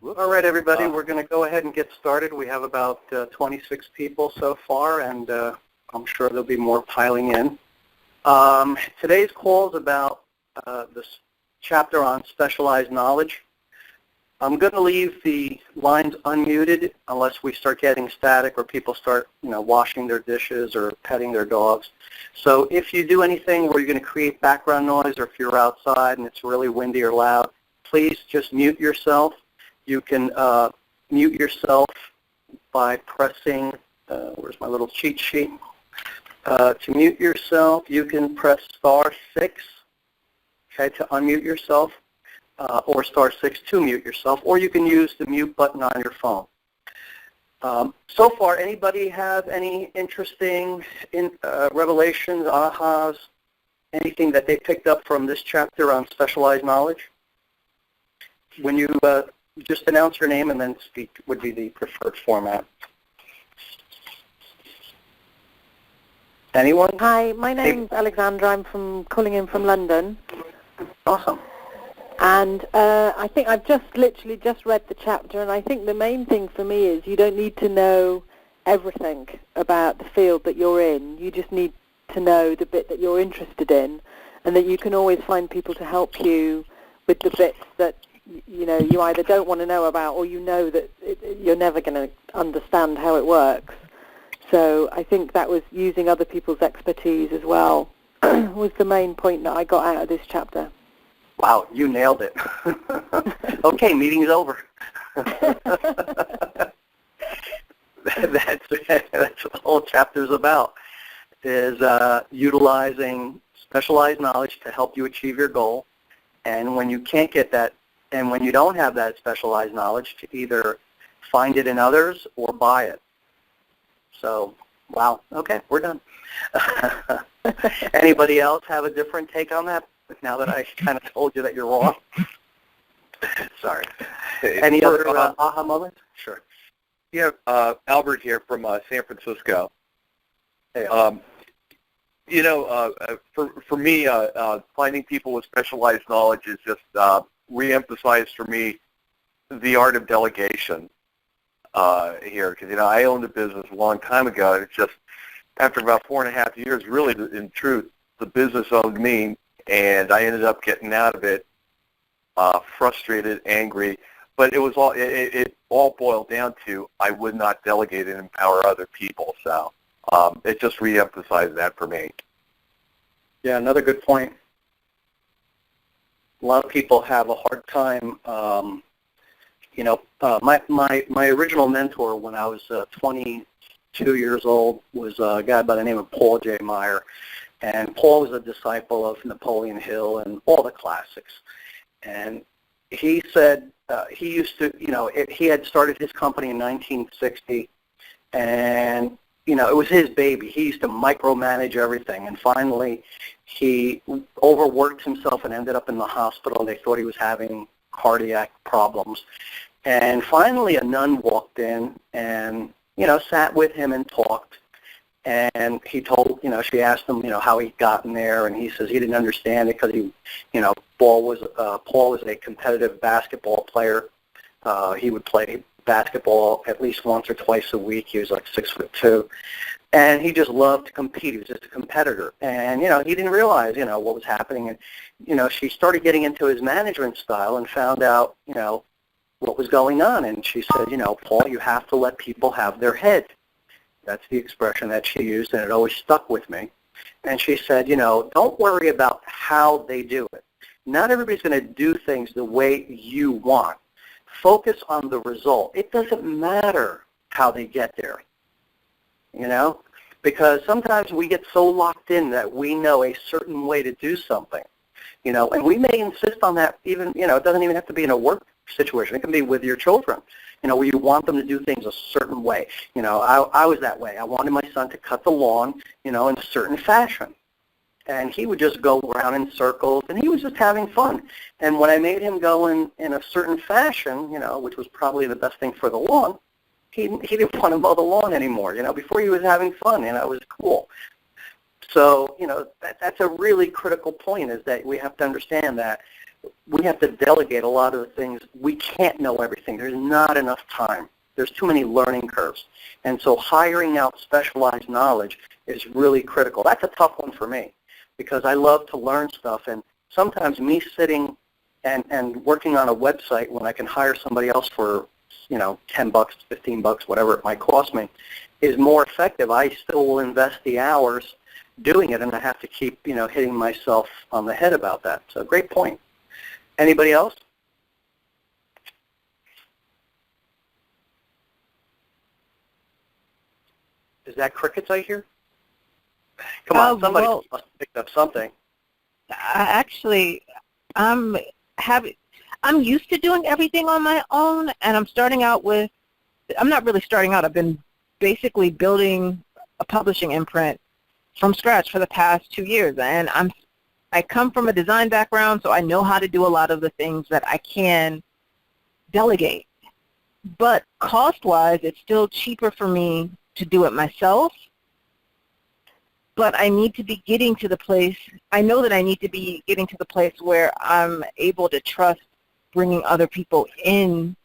All right, everybody, we're going to go ahead and get started. We have about 26 people so far, and I'm sure there'll be more piling in. Today's call is about this chapter on specialized knowledge. I'm going to leave the lines unmuted unless we start getting static or people start, washing their dishes or petting their dogs. So if you do anything where you're going to create background noise, or if you're outside and it's really windy or loud, please just mute yourself. You can mute yourself by pressing, where's my little cheat sheet? To mute yourself, you can press *6, okay, to unmute yourself, or *6 to mute yourself, or you can use the mute button on your phone. So far, anybody have any interesting revelations, ahas, anything that they picked up from this chapter on specialized knowledge? When you just announce your name and then speak would be the preferred format. Anyone? Hi, my name's Alexandra. I'm calling in from London. Awesome. And I think I've literally just read the chapter, and I think the main thing for me is you don't need to know everything about the field that you're in. You just need to know the bit that you're interested in, and that you can always find people to help you with the bits that you either don't want to know about, or that you're never going to understand how it works. So I think that was using other people's expertise as well was the main point that I got out of this chapter. Wow, you nailed it. Okay, meeting's over. That's what the whole chapter's about, is utilizing specialized knowledge to help you achieve your goal. And when you can't get that, and when you don't have that specialized knowledge, to either find it in others or buy it. So, wow, okay, we're done. Anybody else have a different take on that, now that I kind of told you that you're wrong? Sorry. Any other aha moments? Sure. Yeah, Albert here from San Francisco. Hey, for me, finding people with specialized knowledge is just re-emphasized for me the art of delegation here, because I owned a business a long time ago, and it's just after about 4.5 years, really, in truth, the business owned me, and I ended up getting out of it frustrated, angry. But it was it all boiled down to I would not delegate and empower other people. So it just re-emphasized that for me. Yeah, another good point. A lot of people have a hard time. My original mentor when I was 22 years old was a guy by the name of Paul J. Meyer. And Paul was a disciple of Napoleon Hill and all the classics. And he said he used to, he had started his company in 1960, and, it was his baby. He used to micromanage everything. And finally, he overworked himself and ended up in the hospital. They thought he was having cardiac problems. And finally, a nun walked in and, sat with him and talked. And he told, she asked him, how he'd gotten there, and he says he didn't understand it because he, Paul was a competitive basketball player. He would play basketball at least once or twice a week. He was like 6'2", and he just loved to compete. He was just a competitor, and he didn't realize, what was happening. And she started getting into his management style and found out, what was going on. And she said, Paul, you have to let people have their head. That's the expression that she used, and it always stuck with me. And she said, don't worry about how they do it. Not everybody's going to do things the way you want. Focus on the result. It doesn't matter how they get there, because sometimes we get so locked in that we know a certain way to do something, and we may insist on that even, it doesn't even have to be in a work situation. It can be with your children, where you want them to do things a certain way. I was that way. I wanted my son to cut the lawn, in a certain fashion. And he would just go around in circles, and he was just having fun. And when I made him go in a certain fashion, which was probably the best thing for the lawn, he didn't want to mow the lawn anymore. Before he was having fun, it was cool. So, that's a really critical point, is that we have to understand that we have to delegate a lot of the things. We can't know everything. There's not enough time. There's too many learning curves. And so hiring out specialized knowledge is really critical. That's a tough one for me because I love to learn stuff. And sometimes me sitting and working on a website when I can hire somebody else for, $10, $15, whatever it might cost me, is more effective. I still will invest the hours doing it, and I have to keep, hitting myself on the head about that. So great point. Anybody else? Is that crickets I hear? Come on, somebody must have picked up something. Actually, I'm used to doing everything on my own, and I'm not really starting out. I've been basically building a publishing imprint from scratch for the past 2 years, and I come from a design background, so I know how to do a lot of the things that I can delegate. But cost-wise, it's still cheaper for me to do it myself. But I need to be getting to the place, I know that I need to be getting to the place where I'm able to trust bringing other people in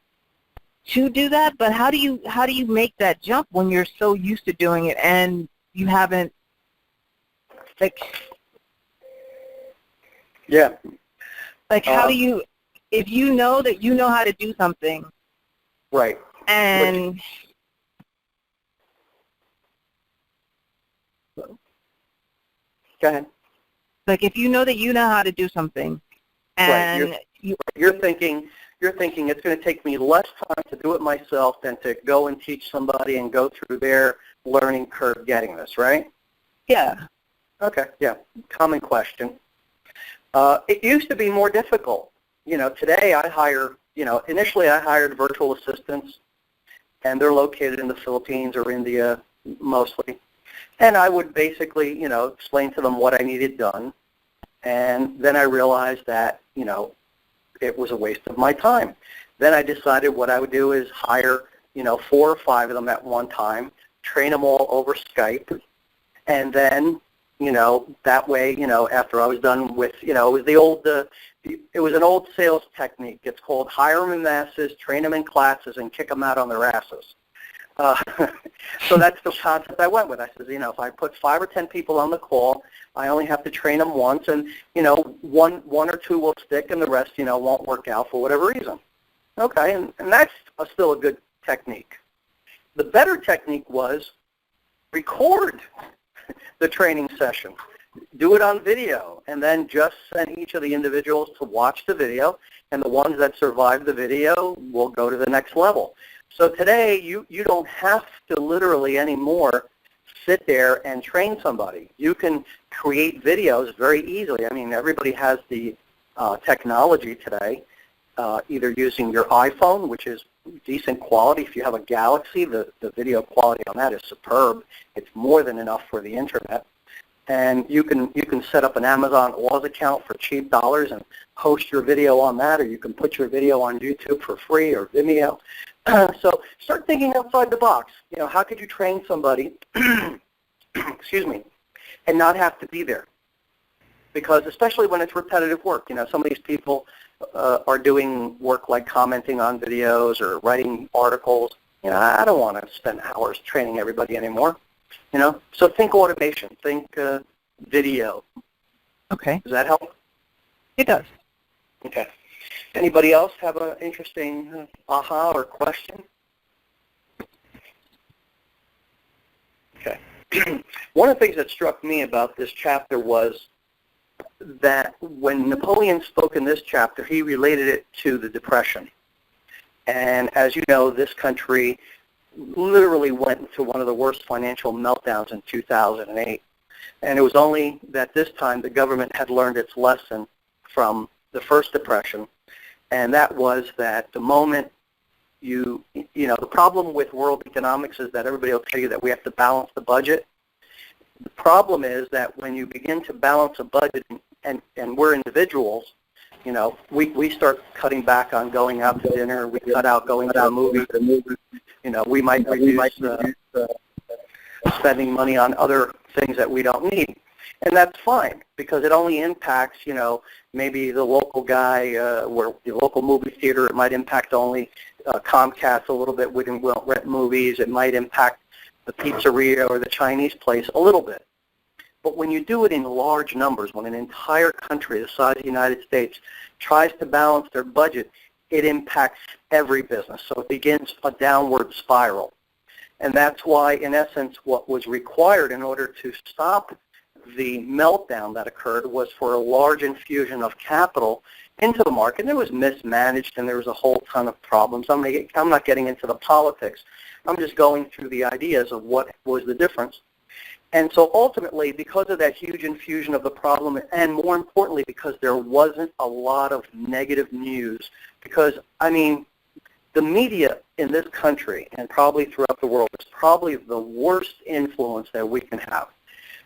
to do that. But how do you make that jump when you're so used to doing it and you haven't, Yeah. How do you, if you know that you know how to do something. Right. And. Go ahead. If you know that you know how to do something, and right. You're thinking it's going to take me less time to do it myself than to go and teach somebody and go through their learning curve getting this, right? Yeah. Okay, yeah, common question. It used to be more difficult. Today I hire, initially I hired virtual assistants, and they're located in the Philippines or India mostly. And I would basically, explain to them what I needed done. And then I realized that, it was a waste of my time. Then I decided what I would do is hire, 4 or 5 of them at one time, train them all over Skype, and then, that way, after I was done with, it was it was an old sales technique. It's called hire them in masses, train them in classes, and kick them out on their asses. So that's the concept I went with. I said, if I put 5 or 10 people on the call, I only have to train them once, and, one or two will stick, and the rest, won't work out for whatever reason. Okay, and that's still a good technique. The better technique was record the training session. Do it on video, and then just send each of the individuals to watch the video, and the ones that survive the video will go to the next level. So today, you don't have to literally anymore sit there and train somebody. You can create videos very easily. I mean, everybody has the technology today, either using your iPhone, which is decent quality. If you have a Galaxy, the video quality on that is superb. It's more than enough for the internet. And you can set up an Amazon Oz account for cheap dollars and post your video on that, or you can put your video on YouTube for free or Vimeo. So start thinking outside the box. How could you train somebody, excuse me, and not have to be there? Because especially when it's repetitive work, some of these people are doing work like commenting on videos or writing articles. I don't want to spend hours training everybody anymore. So think automation, think video. Okay. Does that help? It does. Okay. Anybody else have an interesting aha or question? Okay. One of the things that struck me about this chapter was that when Napoleon spoke in this chapter, he related it to the Depression. And as you know, this country literally went into one of the worst financial meltdowns in 2008. And it was only that this time the government had learned its lesson from the first Depression, and that was that the moment the problem with world economics is that everybody will tell you that we have to balance the budget. The problem is that when you begin to balance a budget, and we're individuals, we start cutting back on going out to dinner. We cut out going to a movie. We might reduce spending money on other things that we don't need. And that's fine, because it only impacts, maybe the local guy, where the local movie theater. It might impact only Comcast a little bit. We won't rent movies. It might impact the pizzeria or the Chinese place a little bit. But when you do it in large numbers, when an entire country the size of the United States tries to balance their budget, it impacts every business. So it begins a downward spiral. And that's why, in essence, what was required in order to stop the meltdown that occurred was for a large infusion of capital into the market. And it was mismanaged, and there was a whole ton of problems. I'm not getting into the politics. I'm just going through the ideas of what was the difference. And so ultimately, because of that huge infusion of the problem, and more importantly, because there wasn't a lot of negative news, because, the media in this country and probably throughout the world is probably the worst influence that we can have.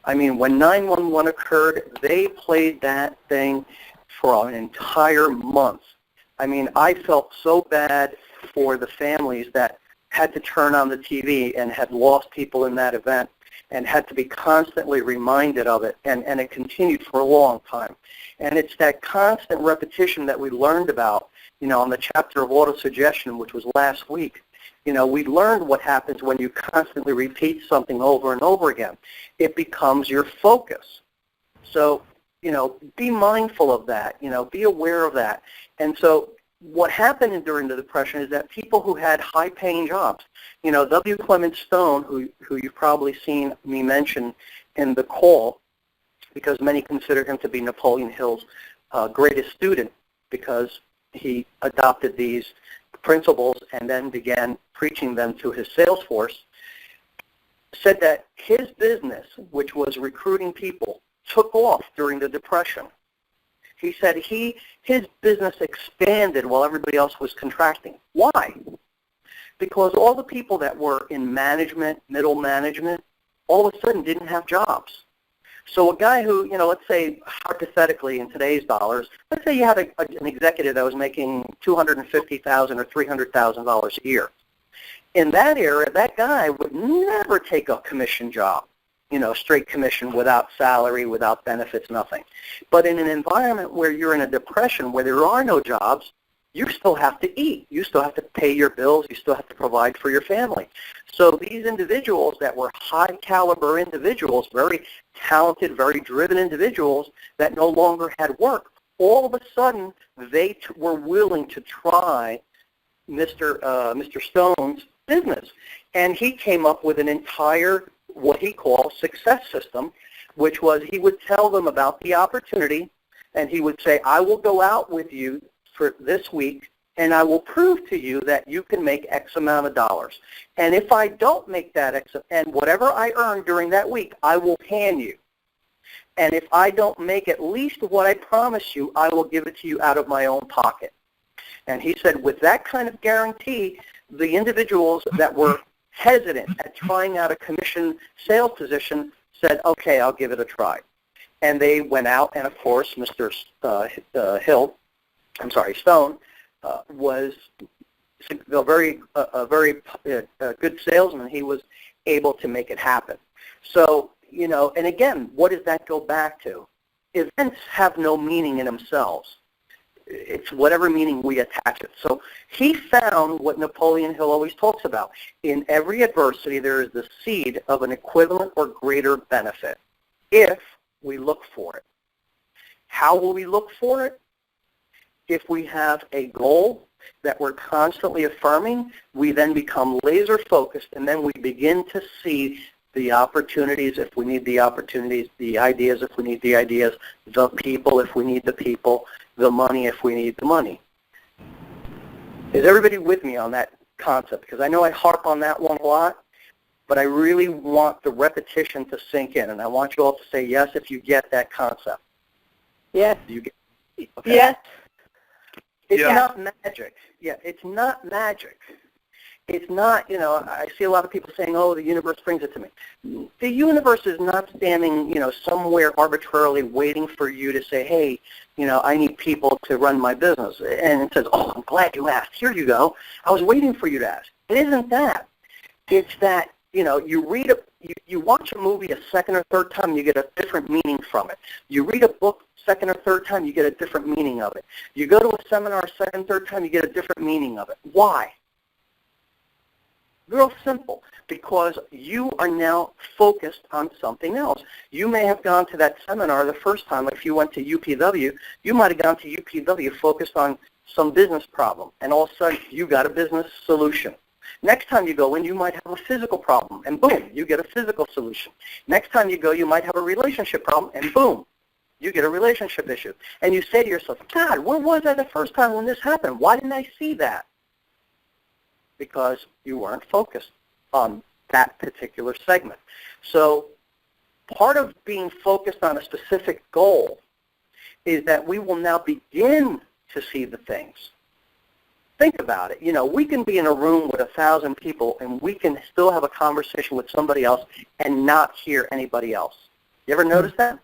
When 9/11 occurred, they played that thing for an entire month. I felt so bad for the families that had to turn on the TV and had lost people in that event and had to be constantly reminded of it, and it continued for a long time. And it's that constant repetition that we learned about, on the chapter of autosuggestion, which was last week. We learned what happens when you constantly repeat something over and over again. It becomes your focus. So, be mindful of that, be aware of that. And so what happened during the Depression is that people who had high-paying jobs, W. Clement Stone, who you've probably seen me mention in the call, because many consider him to be Napoleon Hill's greatest student, because he adopted these principles and then began preaching them to his sales force, said that his business, which was recruiting people, took off during the Depression. He said his business expanded while everybody else was contracting. Why? Because all the people that were in management, middle management, all of a sudden didn't have jobs. So a guy who, let's say hypothetically in today's dollars, let's say you had an executive that was making $250,000 or $300,000 a year. In that era, that guy would never take a commission job. Straight commission without salary, without benefits, nothing. But in an environment where you're in a depression, where there are no jobs, you still have to eat. You still have to pay your bills. You still have to provide for your family. So these individuals that were high-caliber individuals, very talented, very driven individuals that no longer had work, all of a sudden they were willing to try Mr. Stone's business. And he came up with an entire what he called success system, which was he would tell them about the opportunity, and he would say, I will go out with you for this week, and I will prove to you that you can make X amount of dollars. And if I don't make that X, and whatever I earn during that week, I will hand you. And if I don't make at least what I promise you, I will give it to you out of my own pocket. And he said with that kind of guarantee, the individuals that were hesitant at trying out a commission sales position said, okay, I'll give it a try. And they went out, and of course, Mr. Stone was a very good salesman. He was able to make it happen. So, and again, what does that go back to? Events have no meaning in themselves. It's whatever meaning we attach it. So he found what Napoleon Hill always talks about. In every adversity, there is the seed of an equivalent or greater benefit if we look for it. How will we look for it? If we have a goal that we're constantly affirming, we then become laser focused, and then we begin to see the opportunities if we need the opportunities, the ideas if we need the ideas, the people if we need the people, the money if we need the money. Is everybody with me on that concept? Because I know I harp on that one a lot, but I really want the repetition to sink in, and I want you all to say yes if you get that concept. Yes. Do you get? Okay. Yes. It's not magic. Yeah, it's not magic. It's not, I see a lot of people saying, oh, the universe brings it to me. The universe is not standing, somewhere arbitrarily waiting for you to say, hey, I need people to run my business. And it says, oh, I'm glad you asked. Here you go. I was waiting for you to ask. It isn't that. It's that, you you watch a movie a second or third time, you get a different meaning from it. You read a book second or third time, you get a different meaning of it. You go to a seminar second, third time, you get a different meaning of it. Why? Real simple. Because you are now focused on something else. You may have gone to that seminar the first time. If you went to UPW, you might have gone to UPW focused on some business problem, and all of a sudden you got a business solution. Next time you go in, you might have a physical problem, and boom, you get a physical solution. Next time you go, you might have a relationship problem, and boom, you get a relationship issue. And you say to yourself, God, where was I the first time when this happened? Why didn't I see that? Because you weren't focused on that particular segment. So part of being focused on a specific goal is that we will now begin to see the things. Think about it. You know, we can be in a room with 1,000 people and we can still have a conversation with somebody else and not hear anybody else. You ever notice that?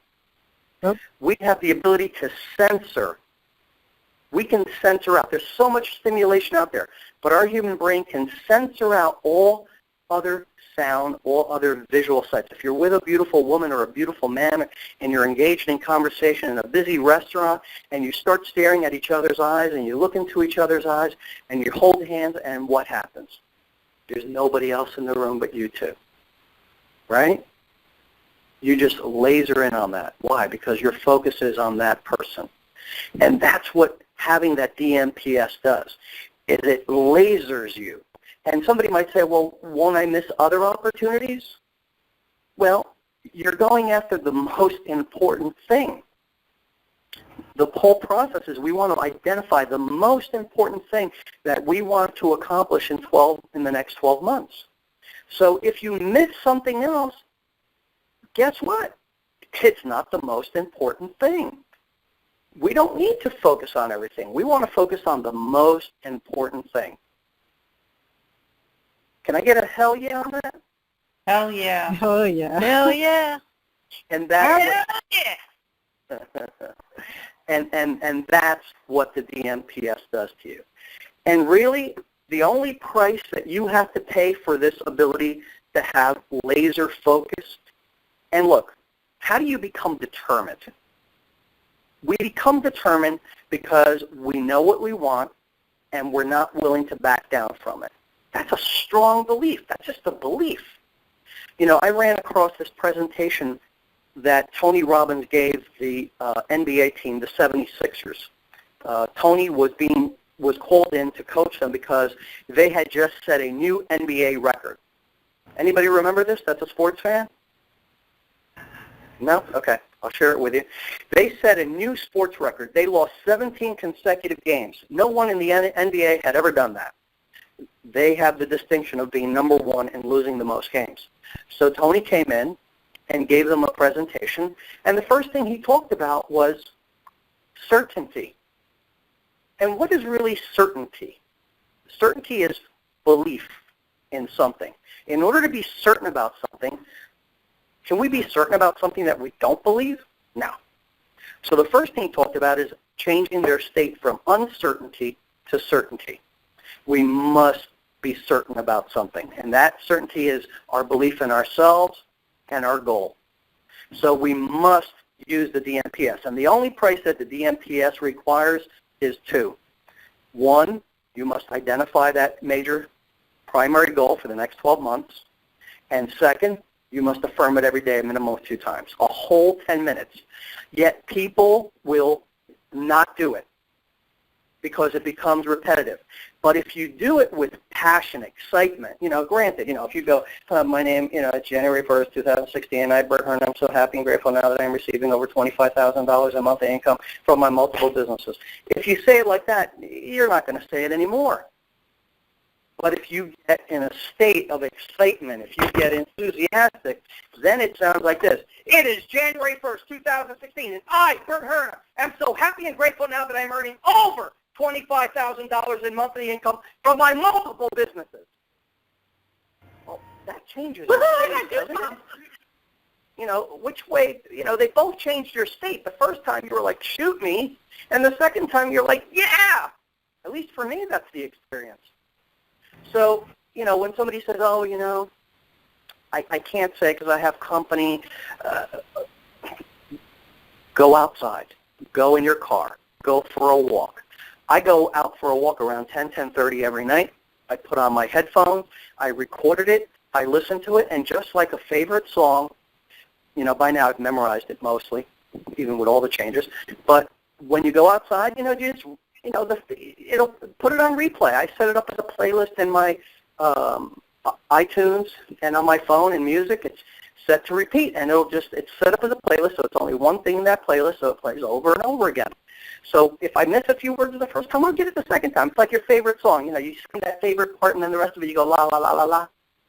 Yep. We have the ability to censor. We can censor out. There's so much stimulation out there, but our human brain can censor out all other sound, all other visual sights. If you're with a beautiful woman or a beautiful man and you're engaged in conversation in a busy restaurant and you start staring at each other's eyes and you look into each other's eyes and you hold hands, and what happens? There's nobody else in the room but you two, right? You just laser in on that. Why? Because your focus is on that person. And that's what having that DMPS does, is it lasers you. And somebody might say, well, won't I miss other opportunities? Well, you're going after the most important thing. The whole process is we want to identify the most important thing that we want to accomplish in the next 12 months. So if you miss something else, guess what? It's not the most important thing. We don't need to focus on everything. We want to focus on the most important thing. Can I get a hell yeah on that? Hell yeah. Oh, yeah. Hell yeah. And that's Hell yeah. and that's what the DMPS does to you. And really, the only price that you have to pay for this ability to have laser focused, and look, how do you become determined? We become determined because we know what we want and we're not willing to back down from it. That's a strong belief. That's just a belief. You know, I ran across this presentation that Tony Robbins gave the NBA team, the 76ers. Tony was called in to coach them because they had just set a new NBA record. Anybody remember this? That's a sports fan? No? Okay. I'll share it with you. They set a new sports record. They lost 17 consecutive games. No one in the NBA had ever done that. They have the distinction of being number one and losing the most games. So Tony came in and gave them a presentation, and the first thing he talked about was certainty. And what is really certainty? Certainty is belief in something. In order to be certain about something, can we be certain about something that we don't believe? No. So the first thing he talked about is changing their state from uncertainty to certainty. We must be certain about something, and that certainty is our belief in ourselves and our goal. So we must use the DMPS, and the only price that the DMPS requires is two. One, you must identify that major primary goal for the next 12 months, and second, you must affirm it every day a minimum of 2 times, a whole 10 minutes. Yet people will not do it because it becomes repetitive. But if you do it with passion, excitement, you know, granted, you know, if you go, my name, you know, it's January 1st, 2016, I'm Bert Hearn, I'm so happy and grateful now that I'm receiving over $25,000 in monthly income from my multiple businesses. If you say it like that, you're not going to say it anymore. But if you get in a state of excitement, if you get enthusiastic, then it sounds like this. It is January 1st, 2016, and I, Bert Hearn, am so happy and grateful now that I'm earning over $25,000 in monthly income from my multiple businesses. Well, that changes your state, doesn't it? You know, which way, you know, they both changed your state. The first time you were like, shoot me, and the second time you're like, yeah. At least for me, that's the experience. So, you know, when somebody says, oh, you know, I can't say because I have company. Go outside. Go in your car. Go for a walk. I go out for a walk around 10:30 every night. I put on my headphones. I recorded it. I listen to it, and just like a favorite song, by now I've memorized it mostly, even with all the changes. But when you go outside, it'll put it on replay. I set it up as a playlist in my iTunes and on my phone and music. It's set to repeat, and it's set up as a playlist, so it's only one thing in that playlist, so it plays over and over again. So if I miss a few words the first time, I'll get it the second time. It's like your favorite song. You sing that favorite part, and then the rest of it you go la la la la la.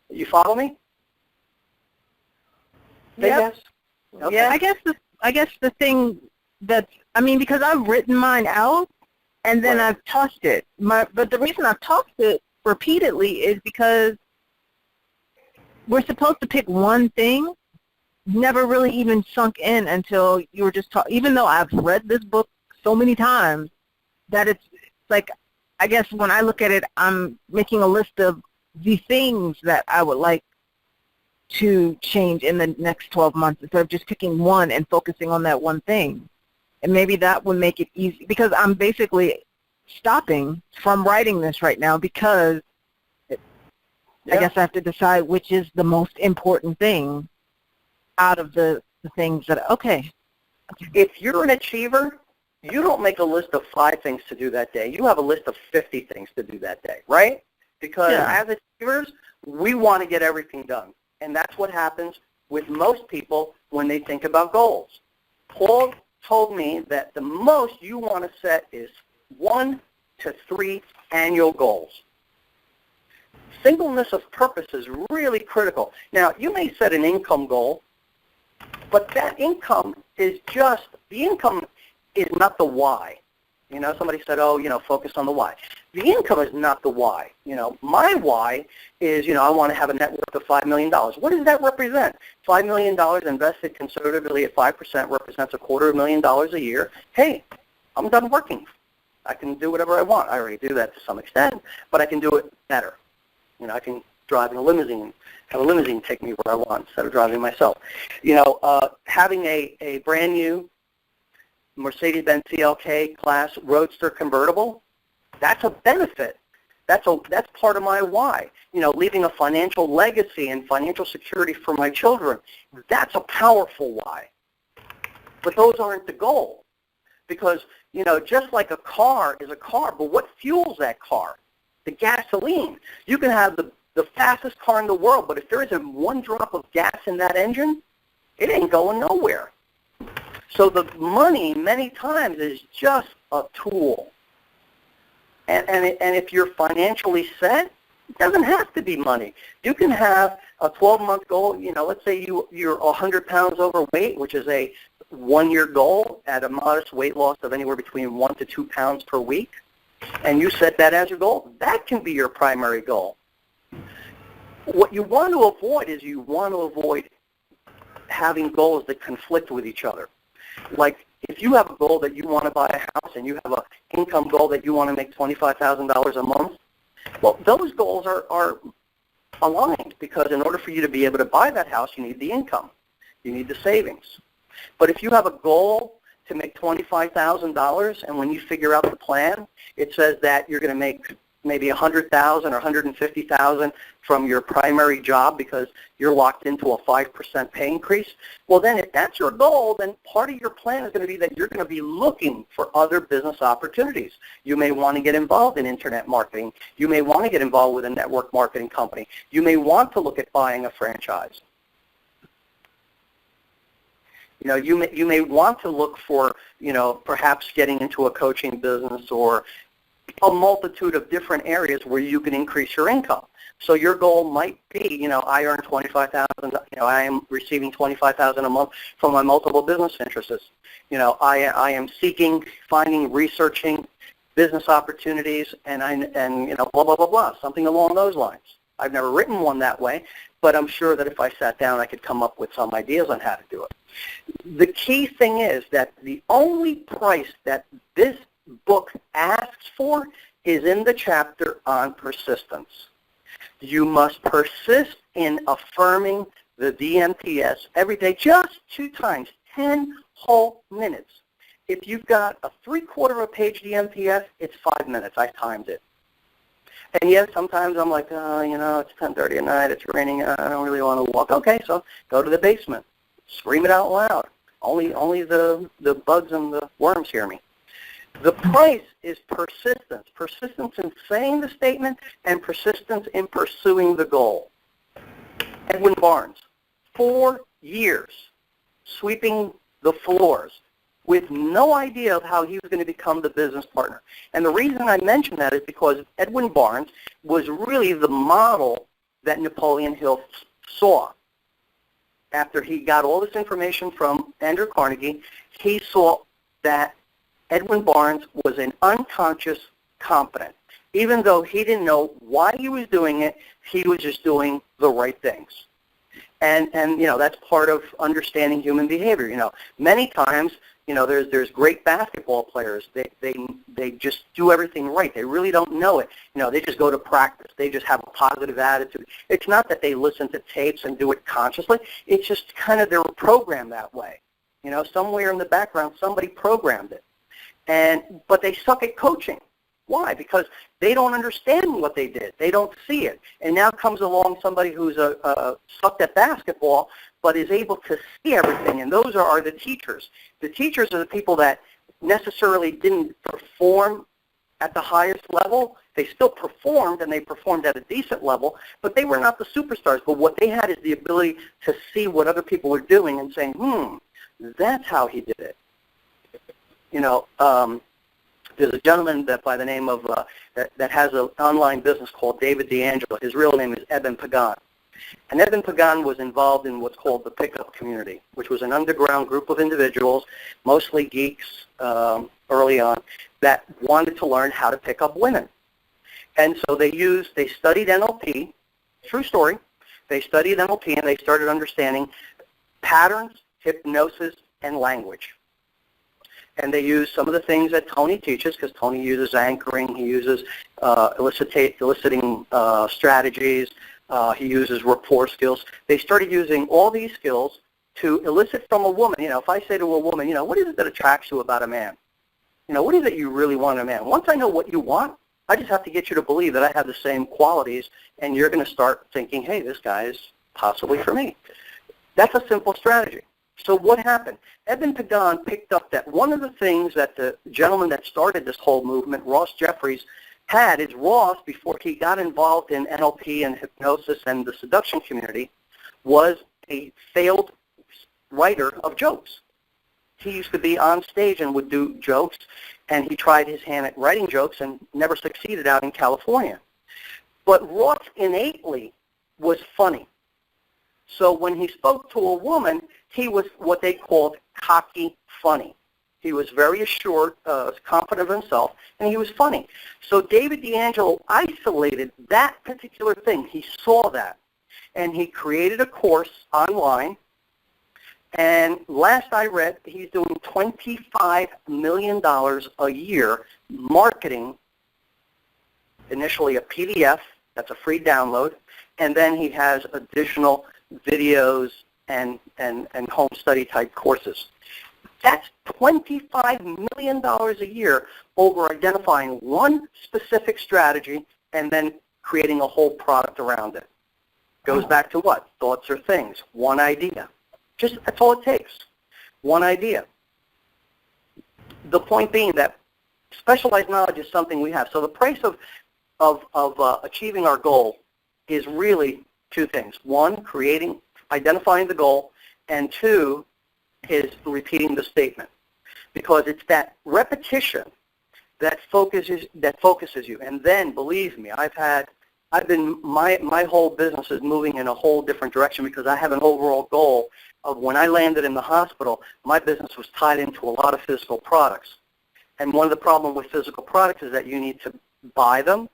You follow me? Yep. Yes. Okay. Yeah. I guess the thing because I've written mine out and then Right. I've tossed it. But the reason I've tossed it repeatedly is because we're supposed to pick one thing. Never really even sunk in until you were just talking. Even though I've read this book so many times, that it's like, I guess when I look at it, I'm making a list of the things that I would like to change in the next 12 months instead of just picking one and focusing on that one thing. And maybe that would make it easy, because I'm basically stopping from writing this right now because I guess I have to decide which is the most important thing out of the things that, okay. If you're an achiever, you don't make a list of 5 things to do that day. You have a list of 50 things to do that day, right? Because as achievers, we want to get everything done. And that's what happens with most people when they think about goals. Paul told me that the most you want to set is 1 to 3 annual goals. Singleness of purpose is really critical. Now, you may set an income goal, but that income is just, the income is not the why. Somebody said, focus on the why. The income is not the why. My why is, I want to have a net worth of $5 million. What does that represent? $5 million invested conservatively at 5% represents $250,000 a year. Hey, I'm done working. I can do whatever I want. I already do that to some extent, but I can do it better. I can drive in a limousine, have a limousine take me where I want instead of driving myself. Having a brand new Mercedes-Benz CLK class Roadster convertible, that's a benefit. That's part of my why. Leaving a financial legacy and financial security for my children, that's a powerful why. But those aren't the goal. Because, just like a car is a car, but what fuels that car? The gasoline. You can have the fastest car in the world, but if there isn't one drop of gas in that engine, it ain't going nowhere. So the money many times is just a tool. And if you're financially set, it doesn't have to be money. You can have a 12-month goal. Let's say you're 100 pounds overweight, which is a 1-year goal at a modest weight loss of anywhere between 1 to 2 pounds per week. And you set that as your goal. That can be your primary goal. What you want to avoid is having goals that conflict with each other. Like if you have a goal that you want to buy a house and you have an income goal that you want to make $25,000 a month, well, those goals are aligned because in order for you to be able to buy that house, you need the income. You need the savings. But if you have a goal to make $25,000 and when you figure out the plan, it says that you're going to make maybe $100,000 or $150,000 from your primary job because you're locked into a 5% pay increase. Well, then if that's your goal, then part of your plan is going to be that you're going to be looking for other business opportunities. You may want to get involved in internet marketing. You may want to get involved with a network marketing company. You may want to look at buying a franchise. You may want to look for, perhaps getting into a coaching business or a multitude of different areas where you can increase your income. So your goal might be, I earn $25,000, I am receiving $25,000 a month from my multiple business interests. I am seeking, finding, researching business opportunities and blah, blah, blah, blah, something along those lines. I've never written one that way, but I'm sure that if I sat down, I could come up with some ideas on how to do it. The key thing is that the only price that this book asks for is in the chapter on persistence. You must persist in affirming the DMPS every day, just 2 times, 10 whole minutes. If you've got a 3/4 of a page DMPS, it's 5 minutes. I timed it. And yes, sometimes I'm like, it's 10:30 at night, it's raining, I don't really want to walk. Okay, so go to the basement. Scream it out loud. Only the bugs and the worms hear me. The price is persistence. Persistence in saying the statement and persistence in pursuing the goal. Edwin Barnes, 4 years sweeping the floors with no idea of how he was going to become the business partner. And the reason I mention that is because Edwin Barnes was really the model that Napoleon Hill saw. After he got all this information from Andrew Carnegie, he saw that Edwin Barnes was an unconscious competent. Even though he didn't know why he was doing it, he was just doing the right things. And that's part of understanding human behavior. Many times, there's great basketball players. They just do everything right. They really don't know it. They just go to practice. They just have a positive attitude. It's not that they listen to tapes and do it consciously. It's just kind of they're programmed that way. Somewhere in the background, somebody programmed it. But they suck at coaching. Why? Because they don't understand what they did. They don't see it. And now comes along somebody who's sucked at basketball but is able to see everything, and those are the teachers. The teachers are the people that necessarily didn't perform at the highest level. They still performed, and they performed at a decent level, but they were not the superstars. But what they had is the ability to see what other people were doing and saying, that's how he did it. There's a gentleman that by the name of, that has an online business called David D'Angelo. His real name is Eben Pagan. And Eben Pagan was involved in what's called the pickup community, which was an underground group of individuals, mostly geeks early on, that wanted to learn how to pick up women. And so they studied NLP, true story. They studied NLP and they started understanding patterns, hypnosis, and language. And they use some of the things that Tony teaches, because Tony uses anchoring, he uses eliciting strategies, he uses rapport skills. They started using all these skills to elicit from a woman. If I say to a woman, what is it that attracts you about a man? What is it you really want in a man? Once I know what you want, I just have to get you to believe that I have the same qualities, and you're going to start thinking, hey, this guy is possibly for me. That's a simple strategy. So what happened? Eben Pagan picked up that one of the things that the gentleman that started this whole movement, Ross Jeffries, had is Ross, before he got involved in NLP and hypnosis and the seduction community, was a failed writer of jokes. He used to be on stage and would do jokes, and he tried his hand at writing jokes and never succeeded out in California. But Ross innately was funny. So when he spoke to a woman, he was what they called cocky funny. He was very assured, confident of himself, and he was funny. So David D'Angelo isolated that particular thing. He saw that, and he created a course online. And last I read, he's doing $25 million a year marketing, initially a PDF, that's a free download, and then he has additional videos and home study type courses. That's $25 million a year over identifying one specific strategy and then creating a whole product around it. Goes back to what? Thoughts are things. One idea. That's all it takes. One idea. The point being that specialized knowledge is something we have. So the price of achieving our goal is really two things. One, identifying the goal, and two, is repeating the statement, because it's that repetition that focuses you. And then, believe me, my whole business is moving in a whole different direction, because I have an overall goal of, when I landed in the hospital, my business was tied into a lot of physical products. And one of the problems with physical products is that you need to buy them.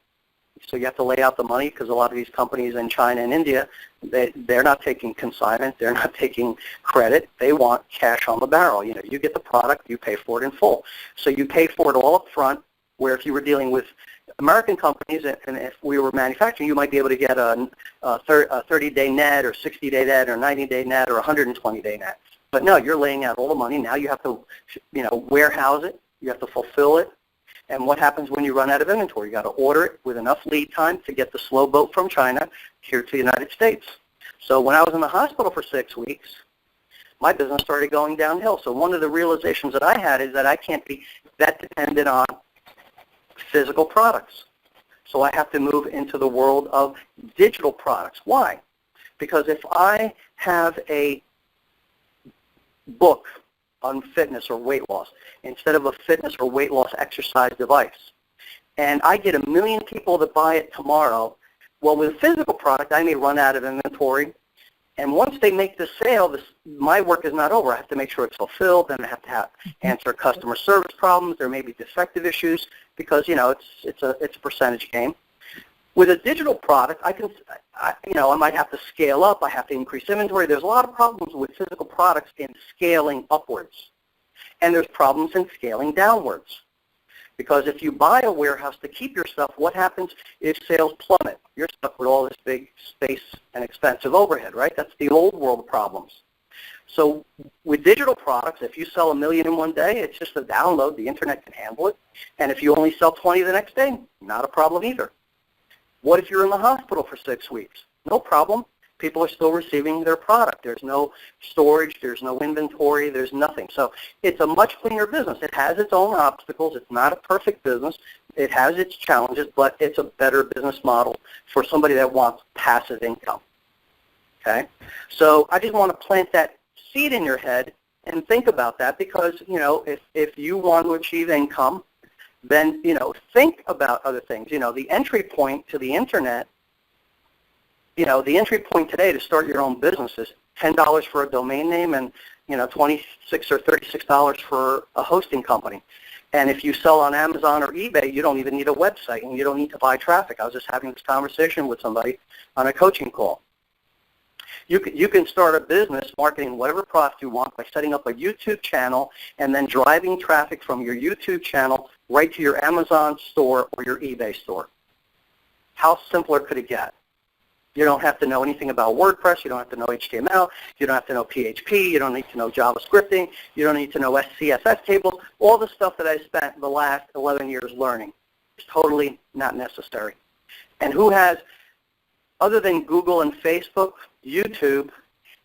So you have to lay out the money, because a lot of these companies in China and India, they're not taking consignment, they're not taking credit. They want cash on the barrel. You get the product, you pay for it in full. So you pay for it all up front, where if you were dealing with American companies, and if we were manufacturing, you might be able to get a 30-day net or 60-day net or 90-day net or 120-day net. But no, you're laying out all the money. Now you have to, warehouse it. You have to fulfill it. And what happens when you run out of inventory? You got to order it with enough lead time to get the slow boat from China here to the United States. So when I was in the hospital for 6 weeks, my business started going downhill. So one of the realizations that I had is that I can't be that dependent on physical products. So I have to move into the world of digital products. Why? Because if I have a book on fitness or weight loss instead of a fitness or weight loss exercise device, and I get 1 million people that buy it tomorrow, well, with a physical product, I may run out of inventory. And once they make the sale, my work is not over. I have to make sure it's fulfilled, and I have to answer customer service problems. There may be defective issues because it's a percentage game. With a digital product, I might have to scale up. I have to increase inventory. There's a lot of problems with physical products in scaling upwards, and there's problems in scaling downwards. Because if you buy a warehouse to keep your stuff, what happens if sales plummet? You're stuck with all this big space and expensive overhead, right? That's the old world problems. So with digital products, if you sell 1 million in one day, it's just a download. The internet can handle it. And if you only sell 20 the next day, not a problem either. What if you're in the hospital for 6 weeks? No problem. People are still receiving their product. There's no storage. There's no inventory. There's nothing. So it's a much cleaner business. It has its own obstacles. It's not a perfect business. It has its challenges, but it's a better business model for somebody that wants passive income. Okay? So I just want to plant that seed in your head and think about that because, if you want to achieve income, then, think about other things. The entry point to the internet, the entry point today to start your own business is $10 for a domain name and, $26 or $36 for a hosting company. And if you sell on Amazon or eBay, you don't even need a website and you don't need to buy traffic. I was just having this conversation with somebody on a coaching call. You can start a business marketing whatever product you want by setting up a YouTube channel and then driving traffic from your YouTube channel right to your Amazon store or your eBay store. How simpler could it get? You don't have to know anything about WordPress. You don't have to know HTML. You don't have to know PHP. You don't need to know JavaScripting. You don't need to know CSS tables. All the stuff that I spent the last 11 years learning is totally not necessary. And who has, other than Google and Facebook, YouTube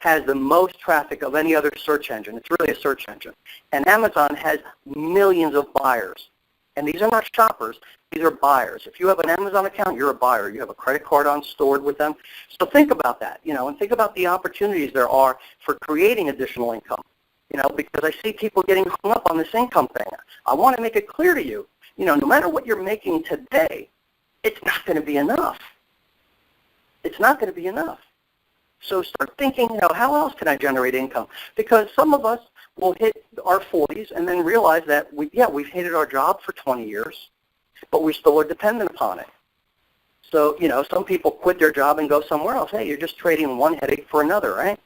has the most traffic of any other search engine. It's really a search engine. And Amazon has millions of buyers. And these are not shoppers. These are buyers. If you have an Amazon account, you're a buyer. You have a credit card stored with them. So think about that, and think about the opportunities there are for creating additional income, because I see people getting hung up on this income thing. I want to make it clear to you, no matter what you're making today, it's not going to be enough. It's not going to be enough. So start thinking, how else can I generate income? Because some of us will hit our 40s and then realize that, we've hated our job for 20 years, but we still are dependent upon it. So, some people quit their job and go somewhere else. Hey, you're just trading one headache for another, right?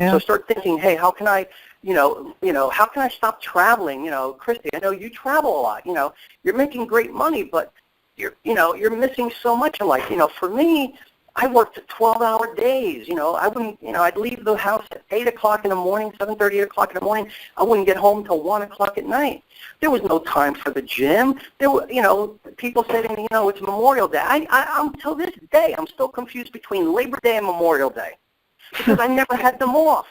Yeah. So start thinking, hey, how can I, how can I stop traveling? Christy, I know you travel a lot. You're making great money, but you're missing so much in life. For me, I worked 12-hour days. I wouldn't, I'd leave the house at 8 o'clock in the morning, 7:30, 8 o'clock in the morning. I wouldn't get home till 1 o'clock at night. There was no time for the gym. There were, people say to me, it's Memorial Day. I'm till this day, I'm still confused between Labor Day and Memorial Day because I never had them off.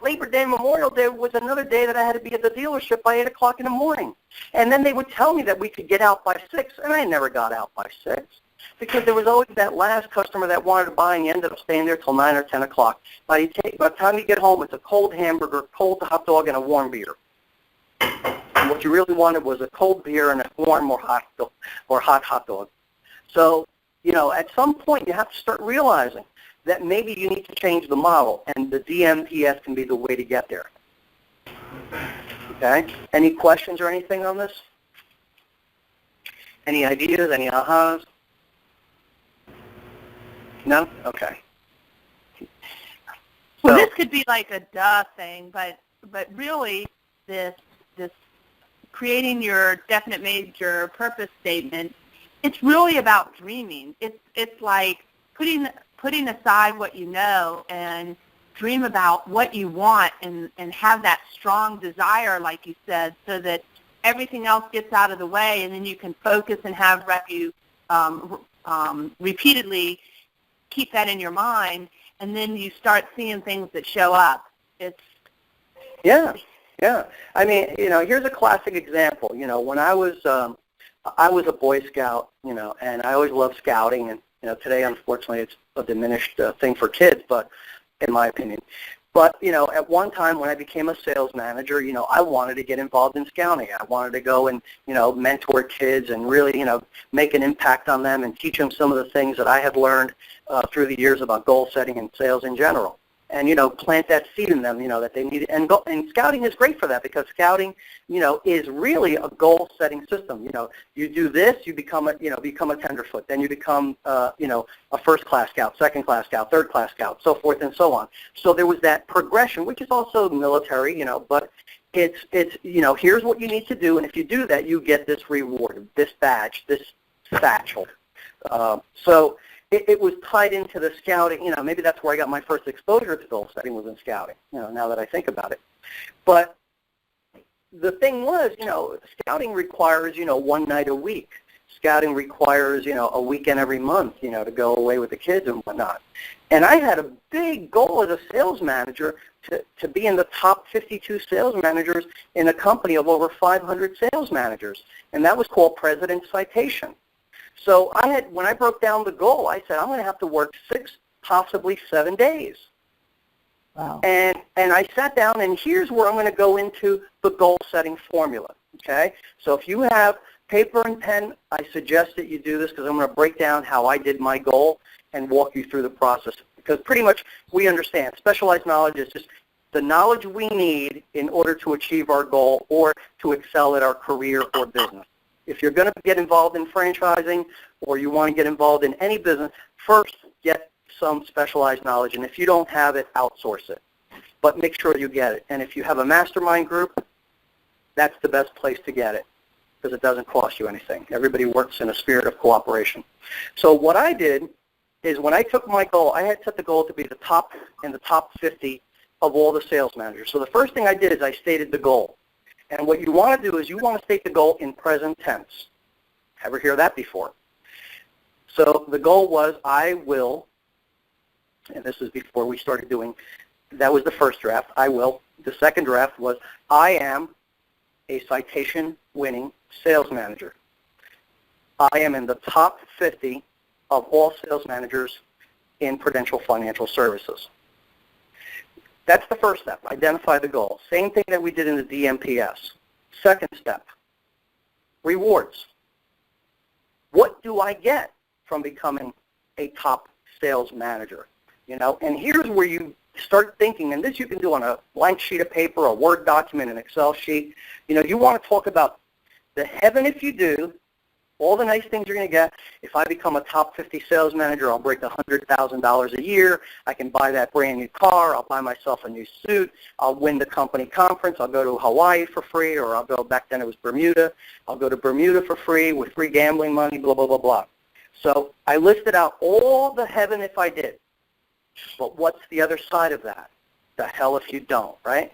Labor Day and Memorial Day was another day that I had to be at the dealership by 8 o'clock in the morning. And then they would tell me that we could get out by 6, and I never got out by 6. Because there was always that last customer that wanted to buy, and you ended up staying there till 9 or 10 o'clock. By the time you get home, it's a cold hamburger, cold hot dog, and a warm beer. And what you really wanted was a cold beer and a warm or hot hot dog. So, at some point you have to start realizing that maybe you need to change the model, and the DMPS can be the way to get there. Okay? Any questions or anything on this? Any ideas, any ahas? No? Okay. Well, this could be like a duh thing, but really this creating your definite major purpose statement, it's really about dreaming. It's like putting aside what you know and dream about what you want and have that strong desire, like you said, so that everything else gets out of the way, and then you can focus and have repeatedly keep that in your mind, and then you start seeing things that show up. Yeah. I mean, here's a classic example. When I was a Boy Scout, and I always loved scouting, and today, unfortunately, it's a diminished thing for kids, but in my opinion. But, at one time when I became a sales manager, I wanted to get involved in scouting. I wanted to go and, mentor kids and really, make an impact on them and teach them some of the things that I had learned through the years about goal setting and sales in general. And, plant that seed in them, that they need. And scouting is great for that, because scouting, is really a goal-setting system. You do this, you become a tenderfoot. Then you become, a first-class scout, second-class scout, third-class scout, so forth and so on. So there was that progression, which is also military, but it's here's what you need to do, and if you do that, you get this reward, this badge, this satchel. So it was tied into the scouting. Maybe that's where I got my first exposure to goal setting, was in scouting, now that I think about it. But the thing was, scouting requires, one night a week. Scouting requires, a weekend every month, to go away with the kids and whatnot. And I had a big goal as a sales manager to be in the top 52 sales managers in a company of over 500 sales managers. And that was called President's Citation. So when I broke down the goal, I said, I'm going to have to work 6, possibly 7 days. Wow. And I sat down, and here's where I'm going to go into the goal-setting formula, okay? So if you have paper and pen, I suggest that you do this, because I'm going to break down how I did my goal and walk you through the process. Because pretty much we understand specialized knowledge is just the knowledge we need in order to achieve our goal or to excel at our career or business. If you're going to get involved in franchising or you want to get involved in any business, first get some specialized knowledge. And if you don't have it, outsource it. But make sure you get it. And if you have a mastermind group, that's the best place to get it, because it doesn't cost you anything. Everybody works in a spirit of cooperation. So what I did is, when I took my goal, I had set the goal to be the top 50 of all the sales managers. So the first thing I did is I stated the goal. And what you want to do is you want to state the goal in present tense. Ever hear that before? So the goal was, I will, and this is before we started doing, that was the first draft, I will. The second draft was, I am a citation-winning sales manager. I am in the top 50 of all sales managers in Prudential Financial Services. That's the first step, identify the goal. Same thing that we did in the DMPS. Second step, rewards. What do I get from becoming a top sales manager? And here's where you start thinking, and this you can do on a blank sheet of paper, a Word document, an Excel sheet. You want to talk about the heaven if you do, all the nice things you're going to get. If I become a top 50 sales manager, I'll break $100,000 a year. I can buy that brand new car. I'll buy myself a new suit. I'll win the company conference. I'll go to Hawaii for free, or I'll go, back then it was Bermuda. I'll go to Bermuda for free with free gambling money, blah, blah, blah, blah. So I listed out all the heaven if I did. But what's the other side of that? The hell if you don't, right?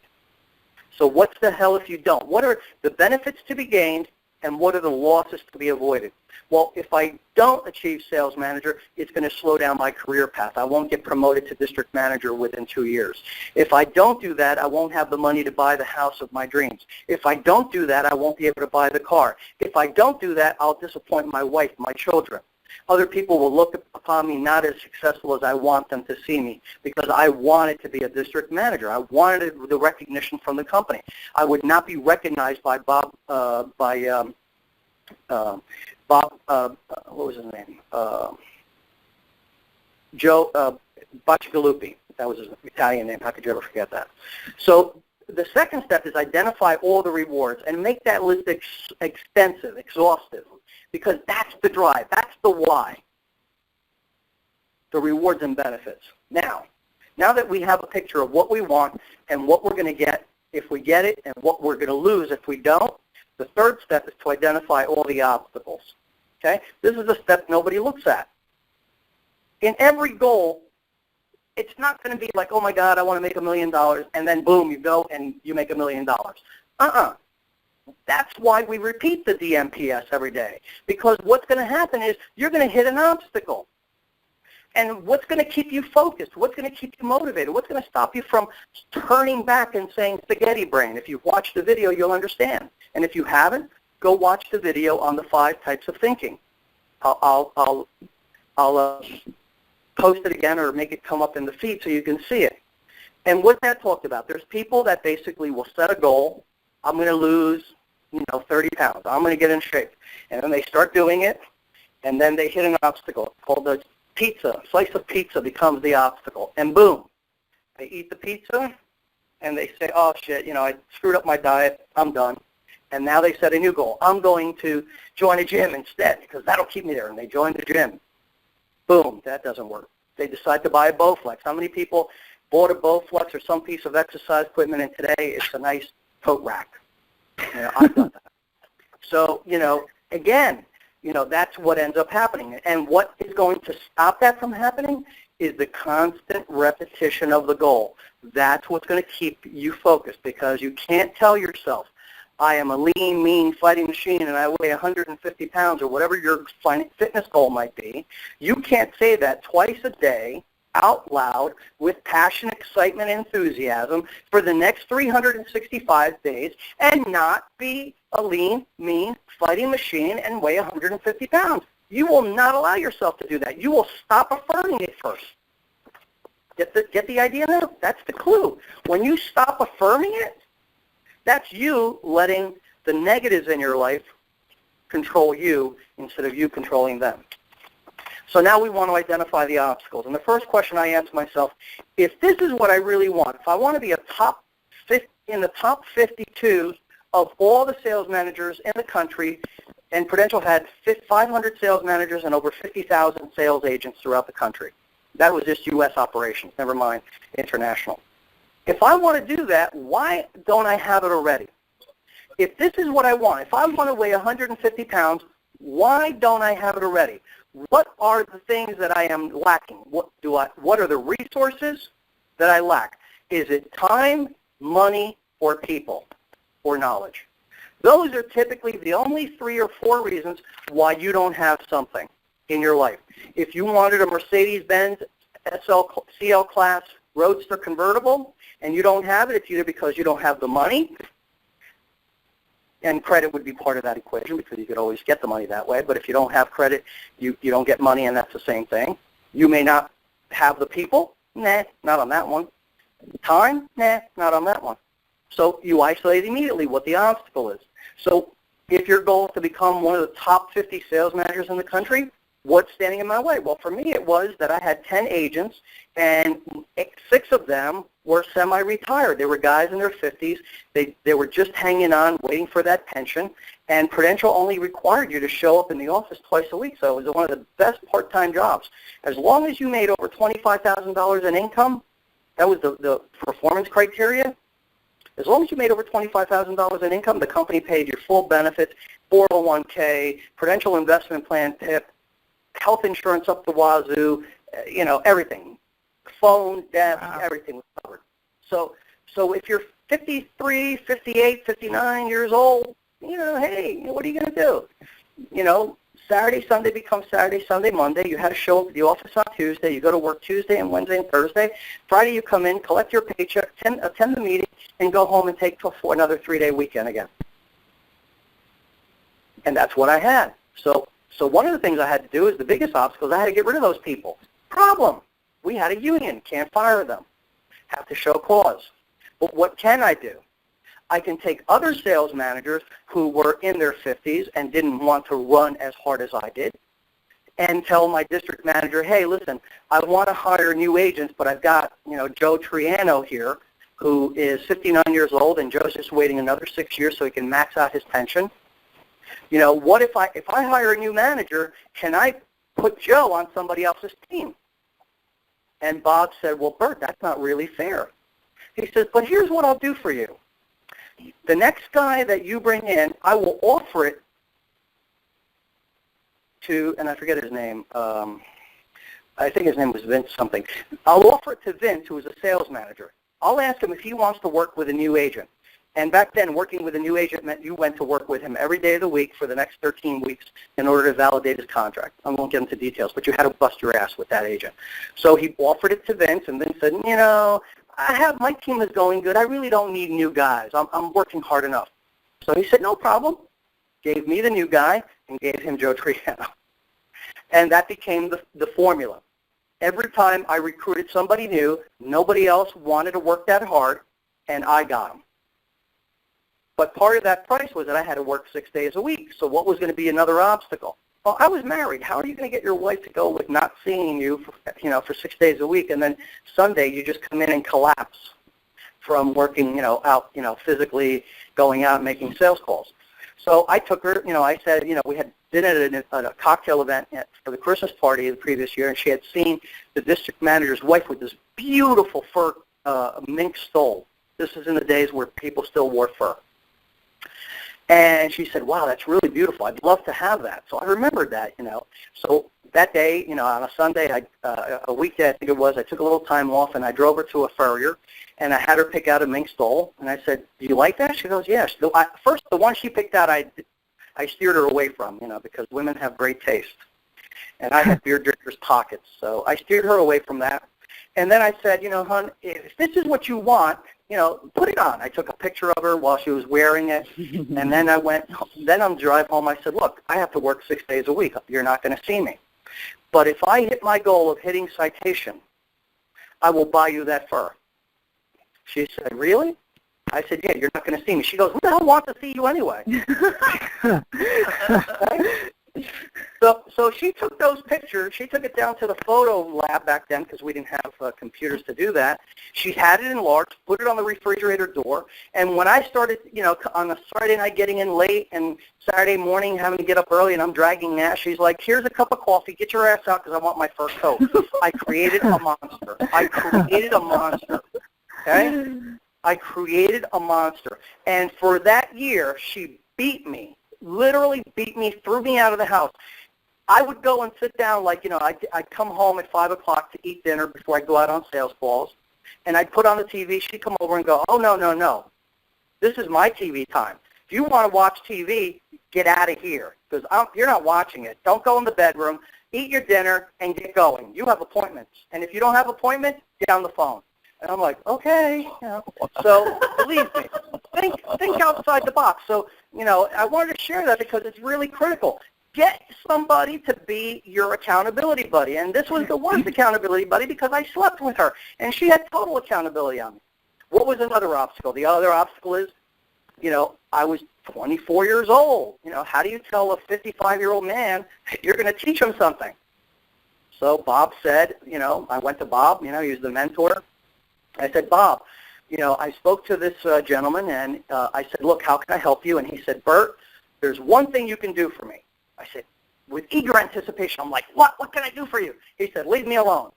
So what's the hell if you don't? What are the benefits to be gained, and what are the losses to be avoided? Well, if I don't achieve sales manager, it's going to slow down my career path. I won't get promoted to district manager within 2 years. If I don't do that, I won't have the money to buy the house of my dreams. If I don't do that, I won't be able to buy the car. If I don't do that, I'll disappoint my wife, my children. Other people will look upon me not as successful as I want them to see me, because I wanted to be a district manager. I wanted the recognition from the company. I would not be recognized by Bob, what was his name? Joe Bacigalupi. That was his Italian name. How could you ever forget that? So the second step is identify all the rewards and make that list extensive, exhaustive, because that's the drive. That's the why, the rewards and benefits. Now that we have a picture of what we want and what we're going to get if we get it and what we're going to lose if we don't, The third step is to identify all the obstacles. Okay? This is a step nobody looks at. In every goal, it's not going to be like, oh my God, I want to make $1 million, and then boom, you go and you make $1 million. That's why we repeat the DMPS every day, because what's going to happen is you're going to hit an obstacle. And what's going to keep you focused? What's going to keep you motivated? What's going to stop you from turning back and saying spaghetti brain? If you've watched the video, you'll understand. And if you haven't, go watch the video on the 5 types of thinking. I'll post it again or make it come up in the feed so you can see it. And what that talked about, there's people that basically will set a goal. I'm going to lose, 30 pounds. I'm going to get in shape. And then they start doing it, and then they hit an obstacle called the pizza. Slice of pizza becomes the obstacle. And boom, they eat the pizza, and they say, oh, shit, I screwed up my diet. I'm done. And now they set a new goal. I'm going to join a gym instead because that'll keep me there. And they join the gym. Boom, that doesn't work. They decide to buy a Bowflex. How many people bought a Bowflex or some piece of exercise equipment, and today it's a nice coat rack? I've done that. So, again, that's what ends up happening. And what is going to stop that from happening is the constant repetition of the goal. That's what's going to keep you focused, because you can't tell yourself, I am a lean, mean fighting machine and I weigh 150 pounds or whatever your fitness goal might be. You can't say that twice a day out loud with passion, excitement, and enthusiasm for the next 365 days and not be a lean, mean fighting machine and weigh 150 pounds. You will not allow yourself to do that. You will stop affirming it first. Get the idea now? That's the clue. When you stop affirming it, that's you letting the negatives in your life control you instead of you controlling them. So now we want to identify the obstacles. And the first question I ask myself, if this is what I really want, if I want to be in the top 52 of all the sales managers in the country, and Prudential had 500 sales managers and over 50,000 sales agents throughout the country. That was just U.S. operations, never mind international. If I want to do that, why don't I have it already? If this is what I want, if I want to weigh 150 pounds, why don't I have it already? What are the things that I am lacking? What are the resources that I lack? Is it time, money, or people, or knowledge? Those are typically the only 3 or 4 reasons why you don't have something in your life. If you wanted a Mercedes-Benz CL Class Roadster convertible and you don't have it, it's either because you don't have the money, and credit would be part of that equation because you could always get the money that way, but if you don't have credit, you don't get money, and that's the same thing. You may not have the people. Nah, not on that one. Time? Nah, not on that one. So you isolate immediately what the obstacle is. So if your goal is to become one of the top 50 sales managers in the country, what's standing in my way? Well, for me, it was that I had 10 agents, and 6 of them were semi-retired. They were guys in their 50s. They were just hanging on, waiting for that pension, and Prudential only required you to show up in the office twice a week, so it was one of the best part-time jobs. As long as you made over $25,000 in income, that was the performance criteria. As long as you made over $25,000 in income, the company paid your full benefits, 401k, Prudential investment plan, PIP, health insurance up the wazoo, everything. Phone, desk, everything was covered. So if you're 53, 58, 59 years old, hey, what are you going to do? Saturday, Sunday becomes Saturday, Sunday, Monday. You had to show up at the office on Tuesday. You go to work Tuesday and Wednesday and Thursday. Friday you come in, collect your paycheck, attend the meeting, and go home and take for another 3-day weekend again. And that's what I had. So one of the things I had to do is the biggest obstacle is I had to get rid of those people. Problem. We had a union. Can't fire them. Have to show cause. But what can I do? I can take other sales managers who were in their 50s and didn't want to run as hard as I did and tell my district manager, hey, listen, I want to hire new agents, but I've got, Joe Triano here who is 59 years old, and Joe's just waiting another 6 years so he can max out his pension. What if I hire a new manager, can I put Joe on somebody else's team? And Bob said, well, Bert, that's not really fair. He says, but here's what I'll do for you. the next guy that you bring in, I will offer it to, and I forget his name, I think his name was Vince something. I'll offer it to Vince, who is a sales manager. I'll ask him if he wants to work with a new agent. And back then, working with a new agent meant you went to work with him every day of the week for the next 13 weeks in order to validate his contract. I won't get into details, but you had to bust your ass with that agent. So he offered it to Vince, and Vince said, you know, my team is going good. I really don't need new guys. I'm working hard enough. So he said, no problem. Gave me the new guy and gave him Joe Triano. And that became the formula. Every time I recruited somebody new, nobody else wanted to work that hard, and I got them. But part of that price was that I had to work 6 days a week. So what was going to be another obstacle? Well, I was married. How are you going to get your wife to go with not seeing you for 6 days a week, and then Sunday you just come in and collapse from working, out, physically going out and making sales calls? So I took her, I said, we had been at a cocktail event for the Christmas party the previous year, and she had seen the district manager's wife with this beautiful fur mink stole. This is in the days where people still wore fur. And she said, wow, that's really beautiful. I'd love to have that. So I remembered that, So that day, on a Sunday, a weekday I think it was, I took a little time off, and I drove her to a furrier, and I had her pick out a mink stole. And I said, do you like that? She goes, yes. First, the one she picked out, I steered her away from, because women have great taste. And I had beer drinkers' pockets. So I steered her away from that. And then I said, hon, if this is what you want, put it on. I took a picture of her while she was wearing it. And then on the drive home, I said, look, I have to work 6 days a week. You're not going to see me. But if I hit my goal of hitting citation, I will buy you that fur. She said, really? I said, yeah, you're not going to see me. She goes, who the hell wants to see you anyway? So she took those pictures. She took it down to the photo lab back then because we didn't have computers to do that. She had it enlarged, put it on the refrigerator door, and when I started, on a Friday night getting in late and Saturday morning having to get up early and I'm dragging Nash, she's like, here's a cup of coffee. Get your ass out because I want my fur coat. I created a monster. Okay? I created a monster. And for that year, she beat me. Literally beat me, threw me out of the house. I would go and sit down, I'd come home at 5 o'clock to eat dinner before I go out on sales calls, and I'd put on the TV. She'd come over and go, oh, no. This is my TV time. If you want to watch TV, get out of here, because you're not watching it. Don't go in the bedroom. Eat your dinner and get going. You have appointments. And if you don't have appointments, get on the phone. And I'm like, okay. So believe me, think outside the box. So, I wanted to share that because it's really critical. Get somebody to be your accountability buddy. And this was the one accountability buddy because I slept with her. And she had total accountability on me. What was another obstacle? The other obstacle is, I was 24 years old. How do you tell a 55-year-old man you're going to teach him something? So Bob said, I went to Bob, he was the mentor. I said, Bob, I spoke to this gentleman, and I said, look, how can I help you? And he said, Bert, there's one thing you can do for me. I said, with eager anticipation, I'm like, what? What can I do for you? He said, leave me alone.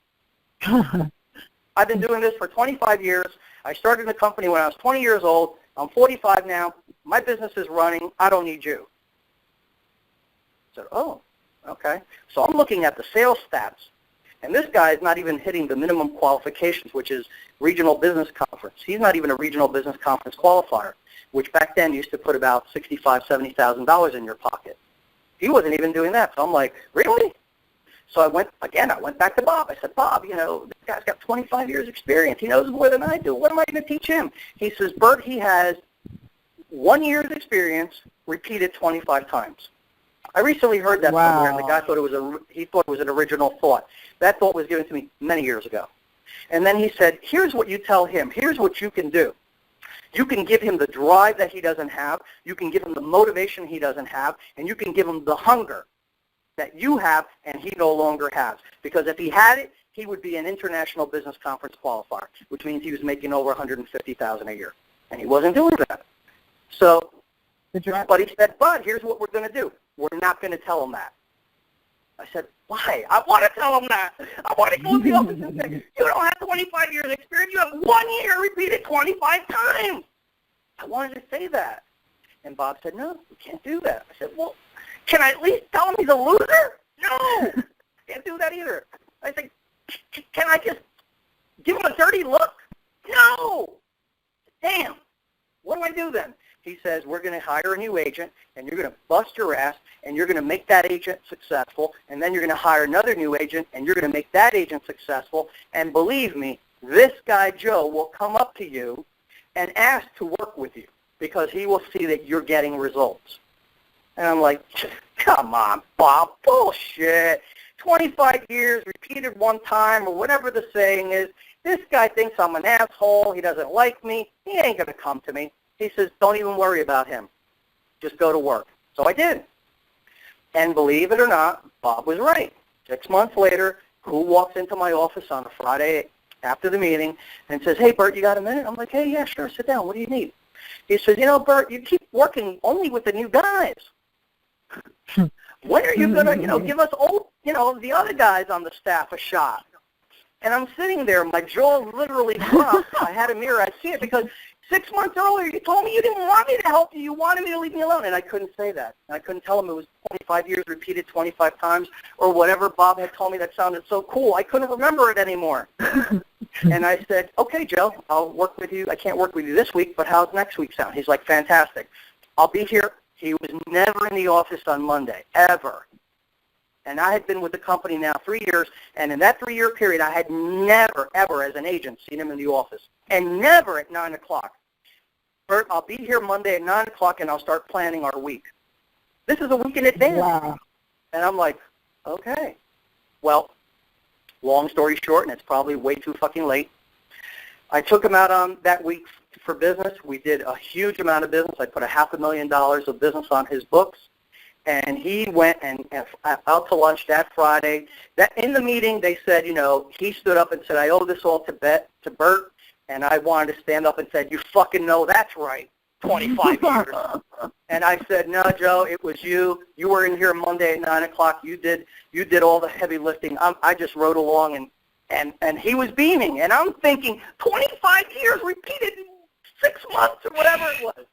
I've been doing this for 25 years. I started the company when I was 20 years old. I'm 45 now. My business is running. I don't need you. I said, oh, okay. So I'm looking at the sales stats. And this guy is not even hitting the minimum qualifications, which is regional business conference. He's not even a regional business conference qualifier, which back then used to put about $65,000, $70,000 in your pocket. He wasn't even doing that. So I'm like, really? So I went back to Bob. I said, Bob, this guy's got 25 years experience. He knows more than I do. What am I going to teach him? He says, Bert, he has 1 year's experience repeated 25 times. I recently heard that somewhere, and the guy thought it was an original thought. That thought was given to me many years ago. And then he said, here's what you tell him. Here's what you can do. You can give him the drive that he doesn't have. You can give him the motivation he doesn't have. And you can give him the hunger that you have and he no longer has. Because if he had it, he would be an international business conference qualifier, which means he was making over $150,000 a year. And he wasn't doing that. So, but he said, but here's what we're going to do. We're not going to tell him that. I said, why? I want to tell him that. I want to go to the office and say, you don't have 25 years experience. You have 1 year repeated 25 times. I wanted to say that. And Bob said, no, we can't do that. I said, well, can I at least tell him he's a loser? No, can't do that either. I said, can I just give him a dirty look? No. Damn. What do I do then? He says, we're going to hire a new agent, and you're going to bust your ass, and you're going to make that agent successful, and then you're going to hire another new agent, and you're going to make that agent successful. And believe me, this guy, Joe, will come up to you and ask to work with you because he will see that you're getting results. And I'm like, come on, Bob, bullshit. 25 years, repeated one time, or whatever the saying is. This guy thinks I'm an asshole. He doesn't like me. He ain't going to come to me. He says, don't even worry about him. Just go to work. So I did. And believe it or not, Bob was right. 6 months later, who walks into my office on a Friday after the meeting and says, hey, Bert, you got a minute? I'm like, hey, yeah, sure, sit down. What do you need? He says, you know, Bert, you keep working only with the new guys. When are you going to, give us old, the other guys on the staff a shot? And I'm sitting there, my jaw literally dropped. I had a mirror, I see it, because 6 months earlier you told me you didn't want me to help you, you wanted me to leave me alone, and I couldn't say that. And I couldn't tell him it was 25 years repeated 25 times, or whatever Bob had told me that sounded so cool. I couldn't remember it anymore. And I said, okay, Joe, I'll work with you. I can't work with you this week, but how's next week sound? He's like, fantastic. I'll be here. He was never in the office on Monday, ever. And I had been with the company now 3 years, and in that 3-year period, I had never, ever, as an agent, seen him in the office, and never at 9 o'clock. Bert, I'll be here Monday at 9 o'clock, and I'll start planning our week. This is a week in advance. Wow. And I'm like, okay. Well, long story short, and it's probably way too fucking late, I took him out on that week for business. We did a huge amount of business. I put $500,000 of business on his books. And he went and out to lunch that Friday. That in the meeting, they said, he stood up and said, I owe this all to Bert. And I wanted to stand up and said, you fucking know that's right, 25 years. And I said, no, Joe, it was you. You were in here Monday at 9 o'clock. You did all the heavy lifting. I just rode along, and he was beaming. And I'm thinking, 25 years repeated in 6 months or whatever it was.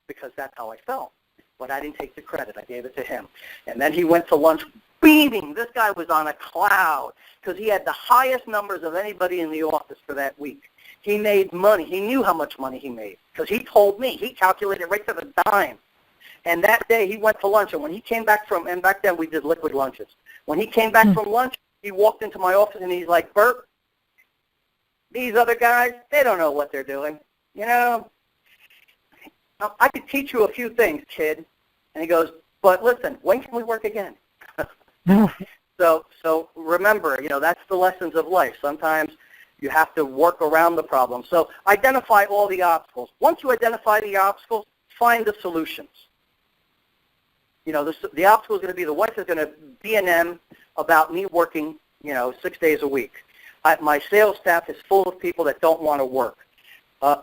Because that's how I felt. But I didn't take the credit. I gave it to him. And then he went to lunch beaming. This guy was on a cloud because he had the highest numbers of anybody in the office for that week. He made money. He knew how much money he made because he told me. He calculated right to the dime. And that day he went to lunch. And when he came back and back then we did liquid lunches. When he came back from lunch, he walked into my office and he's like, Bert, these other guys, they don't know what they're doing. I could teach you a few things, kid. And he goes, but listen, when can we work again? So remember, that's the lessons of life. Sometimes you have to work around the problem. So identify all the obstacles. Once you identify the obstacles, find the solutions. The obstacle is going to be the wife is going to B&M about me working, 6 days a week. My sales staff is full of people that don't want to work.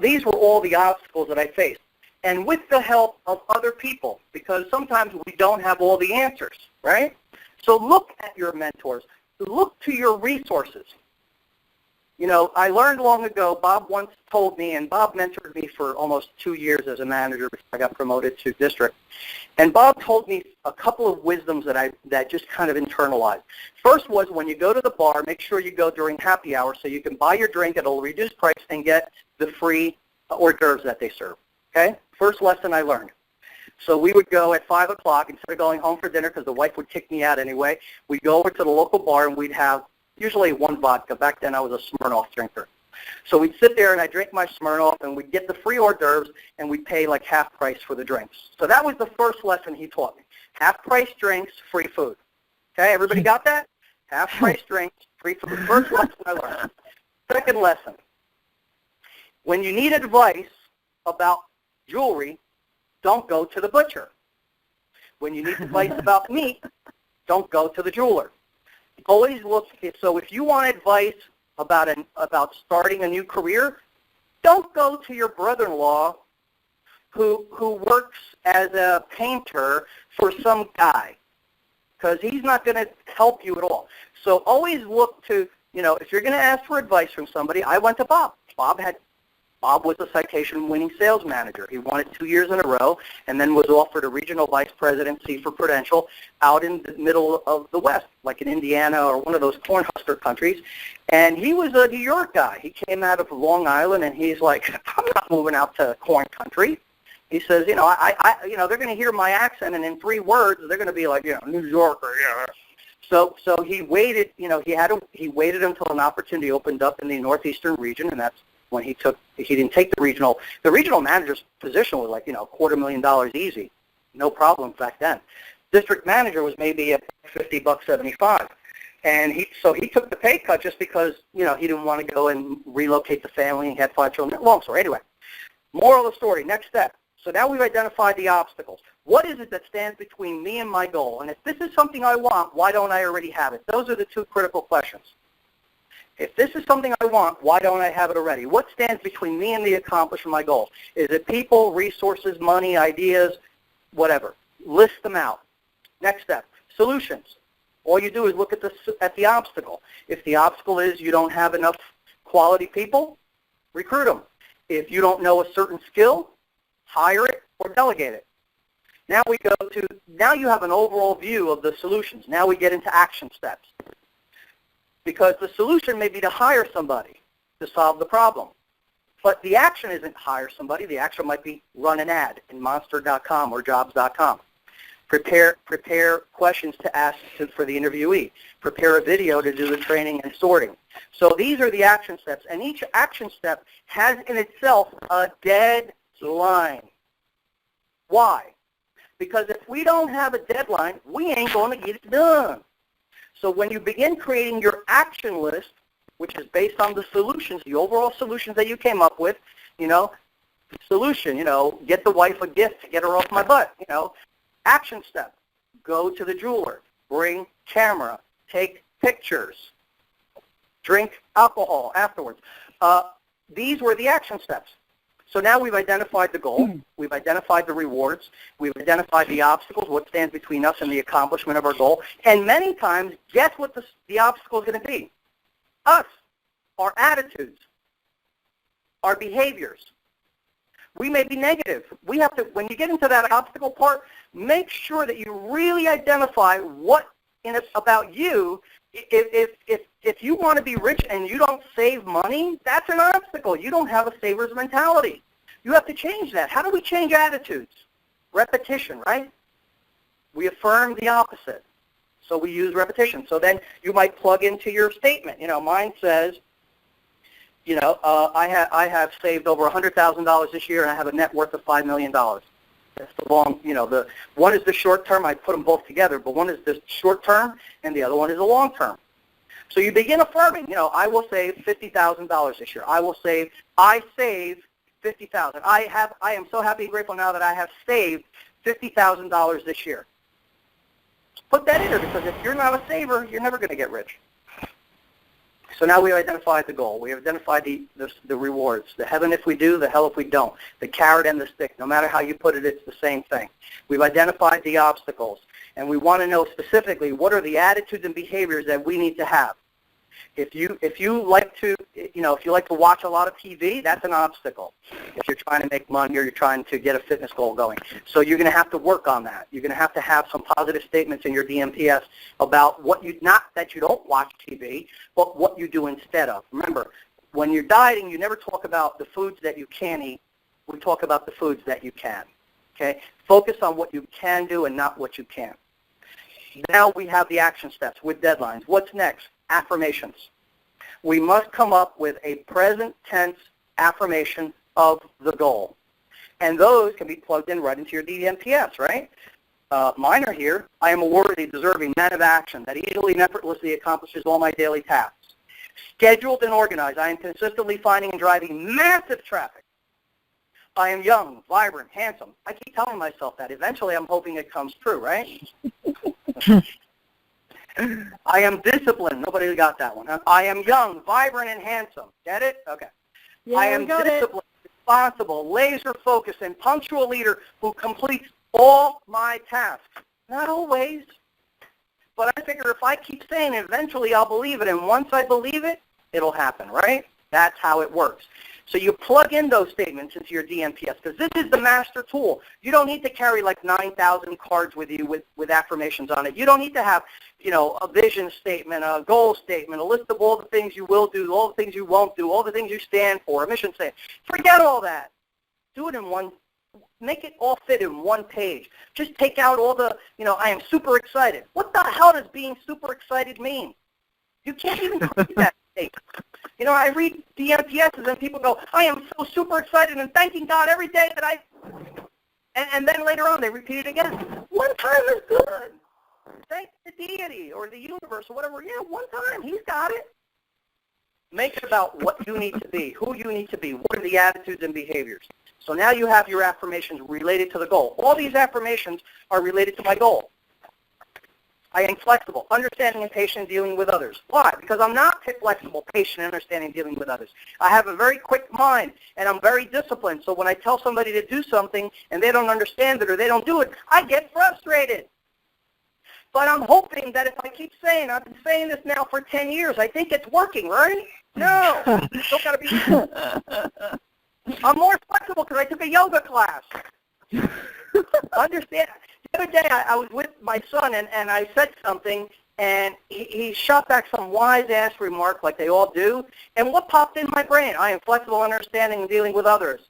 These were all the obstacles that I faced. And with the help of other people, because sometimes we don't have all the answers, right? So look at your mentors. Look to your resources. I learned long ago, Bob once told me, and Bob mentored me for almost 2 years as a manager before I got promoted to district. And Bob told me a couple of wisdoms that just kind of internalized. First was when you go to the bar, make sure you go during happy hour so you can buy your drink at a reduced price and get the free hors d'oeuvres that they serve. Okay? First lesson I learned. So we would go at 5 o'clock, instead of going home for dinner because the wife would kick me out anyway, we'd go over to the local bar and we'd have usually one vodka. Back then I was a Smirnoff drinker. So we'd sit there and I'd drink my Smirnoff and we'd get the free hors d'oeuvres and we'd pay like half price for the drinks. So that was the first lesson he taught me. Half price drinks, free food. Okay, everybody got that? Half price drinks, free food. First lesson I learned. Second lesson. When you need advice about jewelry, don't go to the butcher. When you need advice about meat, don't go to the jeweler. Always look. So if you want advice about starting a new career, don't go to your brother-in-law who works as a painter for some guy, because he's not going to help you at all. So always look to, if you're going to ask for advice from somebody, I went to Bob. Bob had Bob was a citation-winning sales manager. He won it 2 years in a row and then was offered a regional vice presidency for Prudential out in the middle of the West, like in Indiana or one of those cornhusker countries. And he was a New York guy. He came out of Long Island, and he's like, I'm not moving out to corn country. He says, they're going to hear my accent, and in 3 words, they're going to be like, New Yorker, So he waited, he waited until an opportunity opened up in the northeastern region, and that's when he didn't take the regional manager's position was like, $250,000 easy. No problem back then. District manager was maybe at $50, $75. And he took the pay cut just because, he didn't want to go and relocate the family, and he had 5 children. Long story. Anyway, moral of the story, next step. So now we've identified the obstacles. What is it that stands between me and my goal? And if this is something I want, why don't I already have it? Those are the 2 critical questions. If this is something I want, why don't I have it already? What stands between me and the accomplishment of my goal? Is it people, resources, money, ideas, whatever? List them out. Next step, solutions. All you do is look at the obstacle. If the obstacle is you don't have enough quality people, recruit them. If you don't know a certain skill, hire it or delegate it. Now you have an overall view of the solutions. Now we get into action steps. Because the solution may be to hire somebody to solve the problem. But the action isn't hire somebody. The action might be run an ad in monster.com or jobs.com. Prepare questions to ask for the interviewee. Prepare a video to do the training and sorting. So these are the action steps. And each action step has in itself a deadline. Why? Because if we don't have a deadline, we ain't going to get it done. So when you begin creating your action list, which is based on the solutions, the overall solutions that you came up with, solution, get the wife a gift to get her off my butt, action step, go to the jeweler, bring camera, take pictures, drink alcohol afterwards. These were the action steps. So now we've identified the goal, we've identified the rewards, we've identified the obstacles, what stands between us and the accomplishment of our goal, and many times, guess what the obstacle is going to be? Us, our attitudes, our behaviors. We may be negative. We have to, when you get into that obstacle part, make sure that you really identify what about you. If you want to be rich and you don't save money, that's an obstacle. You don't have a saver's mentality. You have to change that. How do we change attitudes? Repetition, right? We affirm the opposite. So we use repetition. So then you might plug into your statement. Mine says, I have saved over $100,000 this year, and I have a net worth of $5 million. That's the long, the one is the short term. I put them both together, but one is the short term, and the other one is the long term. So you begin affirming, I will save $50,000 this year. I save $50,000. I am so happy and grateful now that I have saved $50,000 this year. Put that in there, because if you're not a saver, you're never going to get rich. So now we've identified the goal. We have identified the rewards. The heaven if we do, the hell if we don't. The carrot and the stick. No matter how you put it, it's the same thing. We've identified the obstacles. And we want to know specifically what are the attitudes and behaviors that we need to have. If you like to watch a lot of TV, that's an obstacle. If you're trying to make money or you're trying to get a fitness goal going. So you're going to have to work on that. You're going to have some positive statements in your DMPS about not that you don't watch TV, but what you do instead of. Remember, when you're dieting, you never talk about the foods that you can't eat. We talk about the foods that you can. Okay? Focus on what you can do and not what you can't. Now we have the action steps with deadlines. What's next? Affirmations. We must come up with a present tense affirmation of the goal. And those can be plugged in right into your DMPS, right? Mine are here. I am a worthy, deserving man of action that easily and effortlessly accomplishes all my daily tasks. Scheduled and organized, I am consistently finding and driving massive traffic. I am young, vibrant, handsome. I keep telling myself that. Eventually, I'm hoping it comes true, right? I am disciplined. Nobody got that one. Huh? I am young, vibrant, and handsome. Get it? Okay. Yeah, I am disciplined, responsible, laser-focused, and punctual leader who completes all my tasks. Not always. But I figure if I keep saying it, eventually I'll believe it. And once I believe it, it'll happen, right? That's how it works. So you plug in those statements into your DMPS because this is the master tool. You don't need to carry like 9,000 cards with you with affirmations on it. You don't need to have, a vision statement, a goal statement, a list of all the things you will do, all the things you won't do, all the things you stand for, a mission statement. Forget all that. Do it in one. Make it all fit in one page. Just take out all the, I am super excited. What the hell does being super excited mean? You can't even create that state. I read DMPSs and people go, I am so super excited and thanking God every day that and then later on they repeat it again. One time is good. Thank the deity or the universe or whatever. Yeah, one time. He's got it. Make it about what you need to be, who you need to be, what are the attitudes and behaviors. So now you have your affirmations related to the goal. All these affirmations are related to my goal. I am flexible, understanding and patient, dealing with others. Why? Because I'm not flexible, patient, understanding, dealing with others. I have a very quick mind, and I'm very disciplined. So when I tell somebody to do something and they don't understand it or they don't do it, I get frustrated. But I'm hoping that if I keep saying, I've been saying this now for 10 years, I think it's working, right? No. Still got to be. I'm more flexible because I took a yoga class. Understand? The other day I was with my son and I said something and he shot back some wise-ass remark like they all do. And what popped in my brain? I am flexible, understanding, and dealing with others.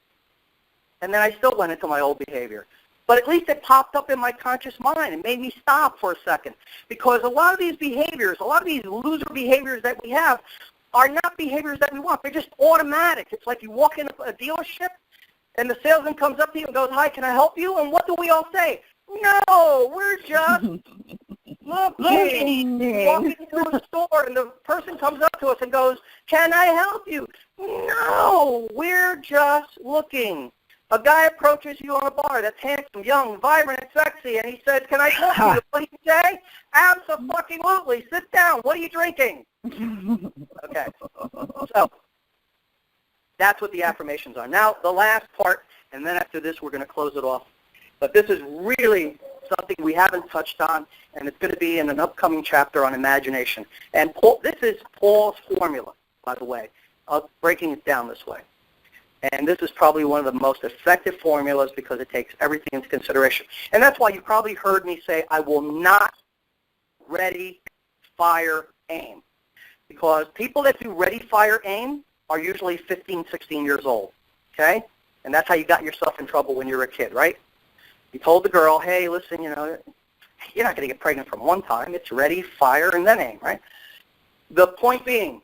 And then I still went into my old behavior. But at least it popped up in my conscious mind and made me stop for a second. Because a lot of these behaviors, a lot of these loser behaviors that we have are not behaviors that we want. They're just automatic. It's like you walk in a dealership and the salesman comes up to you and goes, hi, can I help you? And what do we all say? No, we're just looking. Walking into a store and the person comes up to us and goes, can I help you? No, we're just looking. A guy approaches you on a bar that's handsome, young, vibrant, and sexy, and he says, can I talk to you? What do you say? Absolutely. Sit down. What are you drinking? Okay. So that's what the affirmations are. Now, the last part, and then after this, we're going to close it off. But this is really something we haven't touched on, and it's going to be in an upcoming chapter on imagination. And this is Paul's formula, by the way, breaking it down this way. And this is probably one of the most effective formulas because it takes everything into consideration. And that's why you probably heard me say, I will not ready, fire, aim. Because people that do ready, fire, aim are usually 15, 16 years old, okay? And that's how you got yourself in trouble when you were a kid, right? You told the girl, hey, listen, you're not going to get pregnant from one time. It's ready, fire, and then aim, right? The point being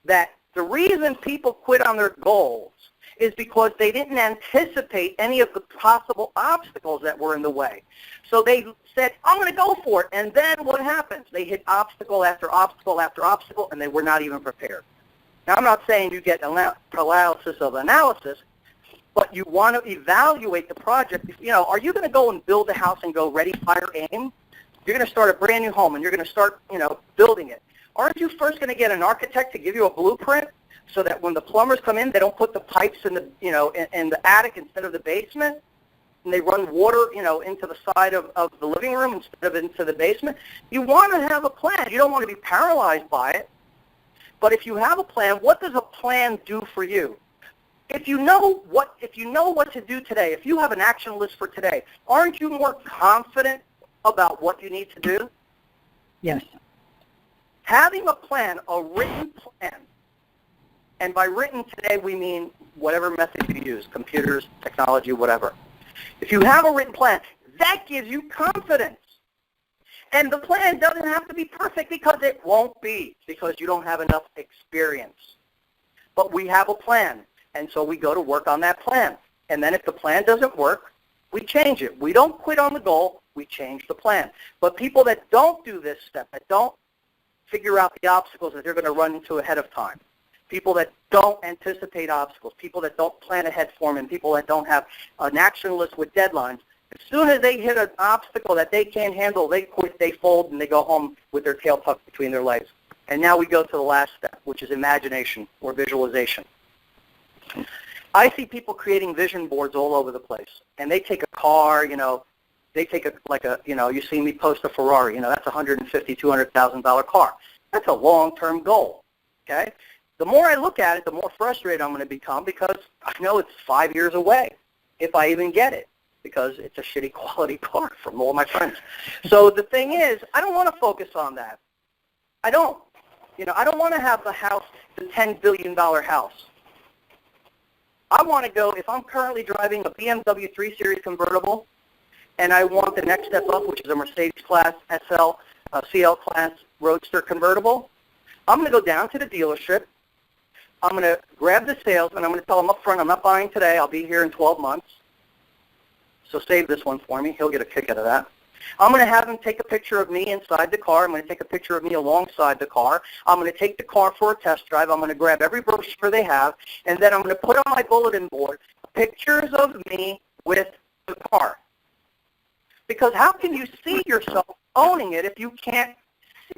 that the reason people quit on their goals is because they didn't anticipate any of the possible obstacles that were in the way. So they said, I'm going to go for it. And then what happens? They hit obstacle after obstacle after obstacle, and they were not even prepared. Now, I'm not saying you get paralysis of analysis, but you want to evaluate the project. Are you going to go and build a house and go ready, fire, aim? You're going to start a brand new home, and you're going to start, building it. Aren't you first going to get an architect to give you a blueprint so that when the plumbers come in, they don't put the pipes in the, in the attic instead of the basement, and they run water, into the side of the living room instead of into the basement? You want to have a plan. You don't want to be paralyzed by it. But if you have a plan, what does a plan do for you? If you know what to do today, if you have an action list for today, aren't you more confident about what you need to do? Yes. Having a plan, a written plan, and by written today we mean whatever method you use, computers, technology, whatever. If you have a written plan, that gives you confidence. And the plan doesn't have to be perfect because it won't be, because you don't have enough experience. But we have a plan, and so we go to work on that plan. And then if the plan doesn't work, we change it. We don't quit on the goal, we change the plan. But people that don't do this step, that don't figure out the obstacles that they're going to run into ahead of time, people that don't anticipate obstacles, people that don't plan ahead for them, and people that don't have an action list with deadlines, as soon as they hit an obstacle that they can't handle, they quit, they fold, and they go home with their tail tucked between their legs. And now we go to the last step, which is imagination or visualization. I see people creating vision boards all over the place, and they take a car, they take you see me post a Ferrari, that's a $150,000, $200,000 car. That's a long-term goal, okay? the more I look at it, the more frustrated I'm going to become because I know it's 5 years away if I even get it because it's a shitty quality car from all my friends. So the thing is, I don't want to focus on that. I don't. I don't want to have the house, the $10 billion house. I want to go, if I'm currently driving a BMW 3 Series convertible and I want the next step up, which is a Mercedes Class SL, CL Class Roadster convertible, I'm going to go down to the dealership. I'm going to grab the salesman. I'm going to tell him up front, I'm not buying today. I'll be here in 12 months. So save this one for me. He'll get a kick out of that. I'm going to have him take a picture of me inside the car. I'm going to take a picture of me alongside the car. I'm going to take the car for a test drive. I'm going to grab every brochure they have, and then I'm going to put on my bulletin board pictures of me with the car. Because how can you see yourself owning it if you can't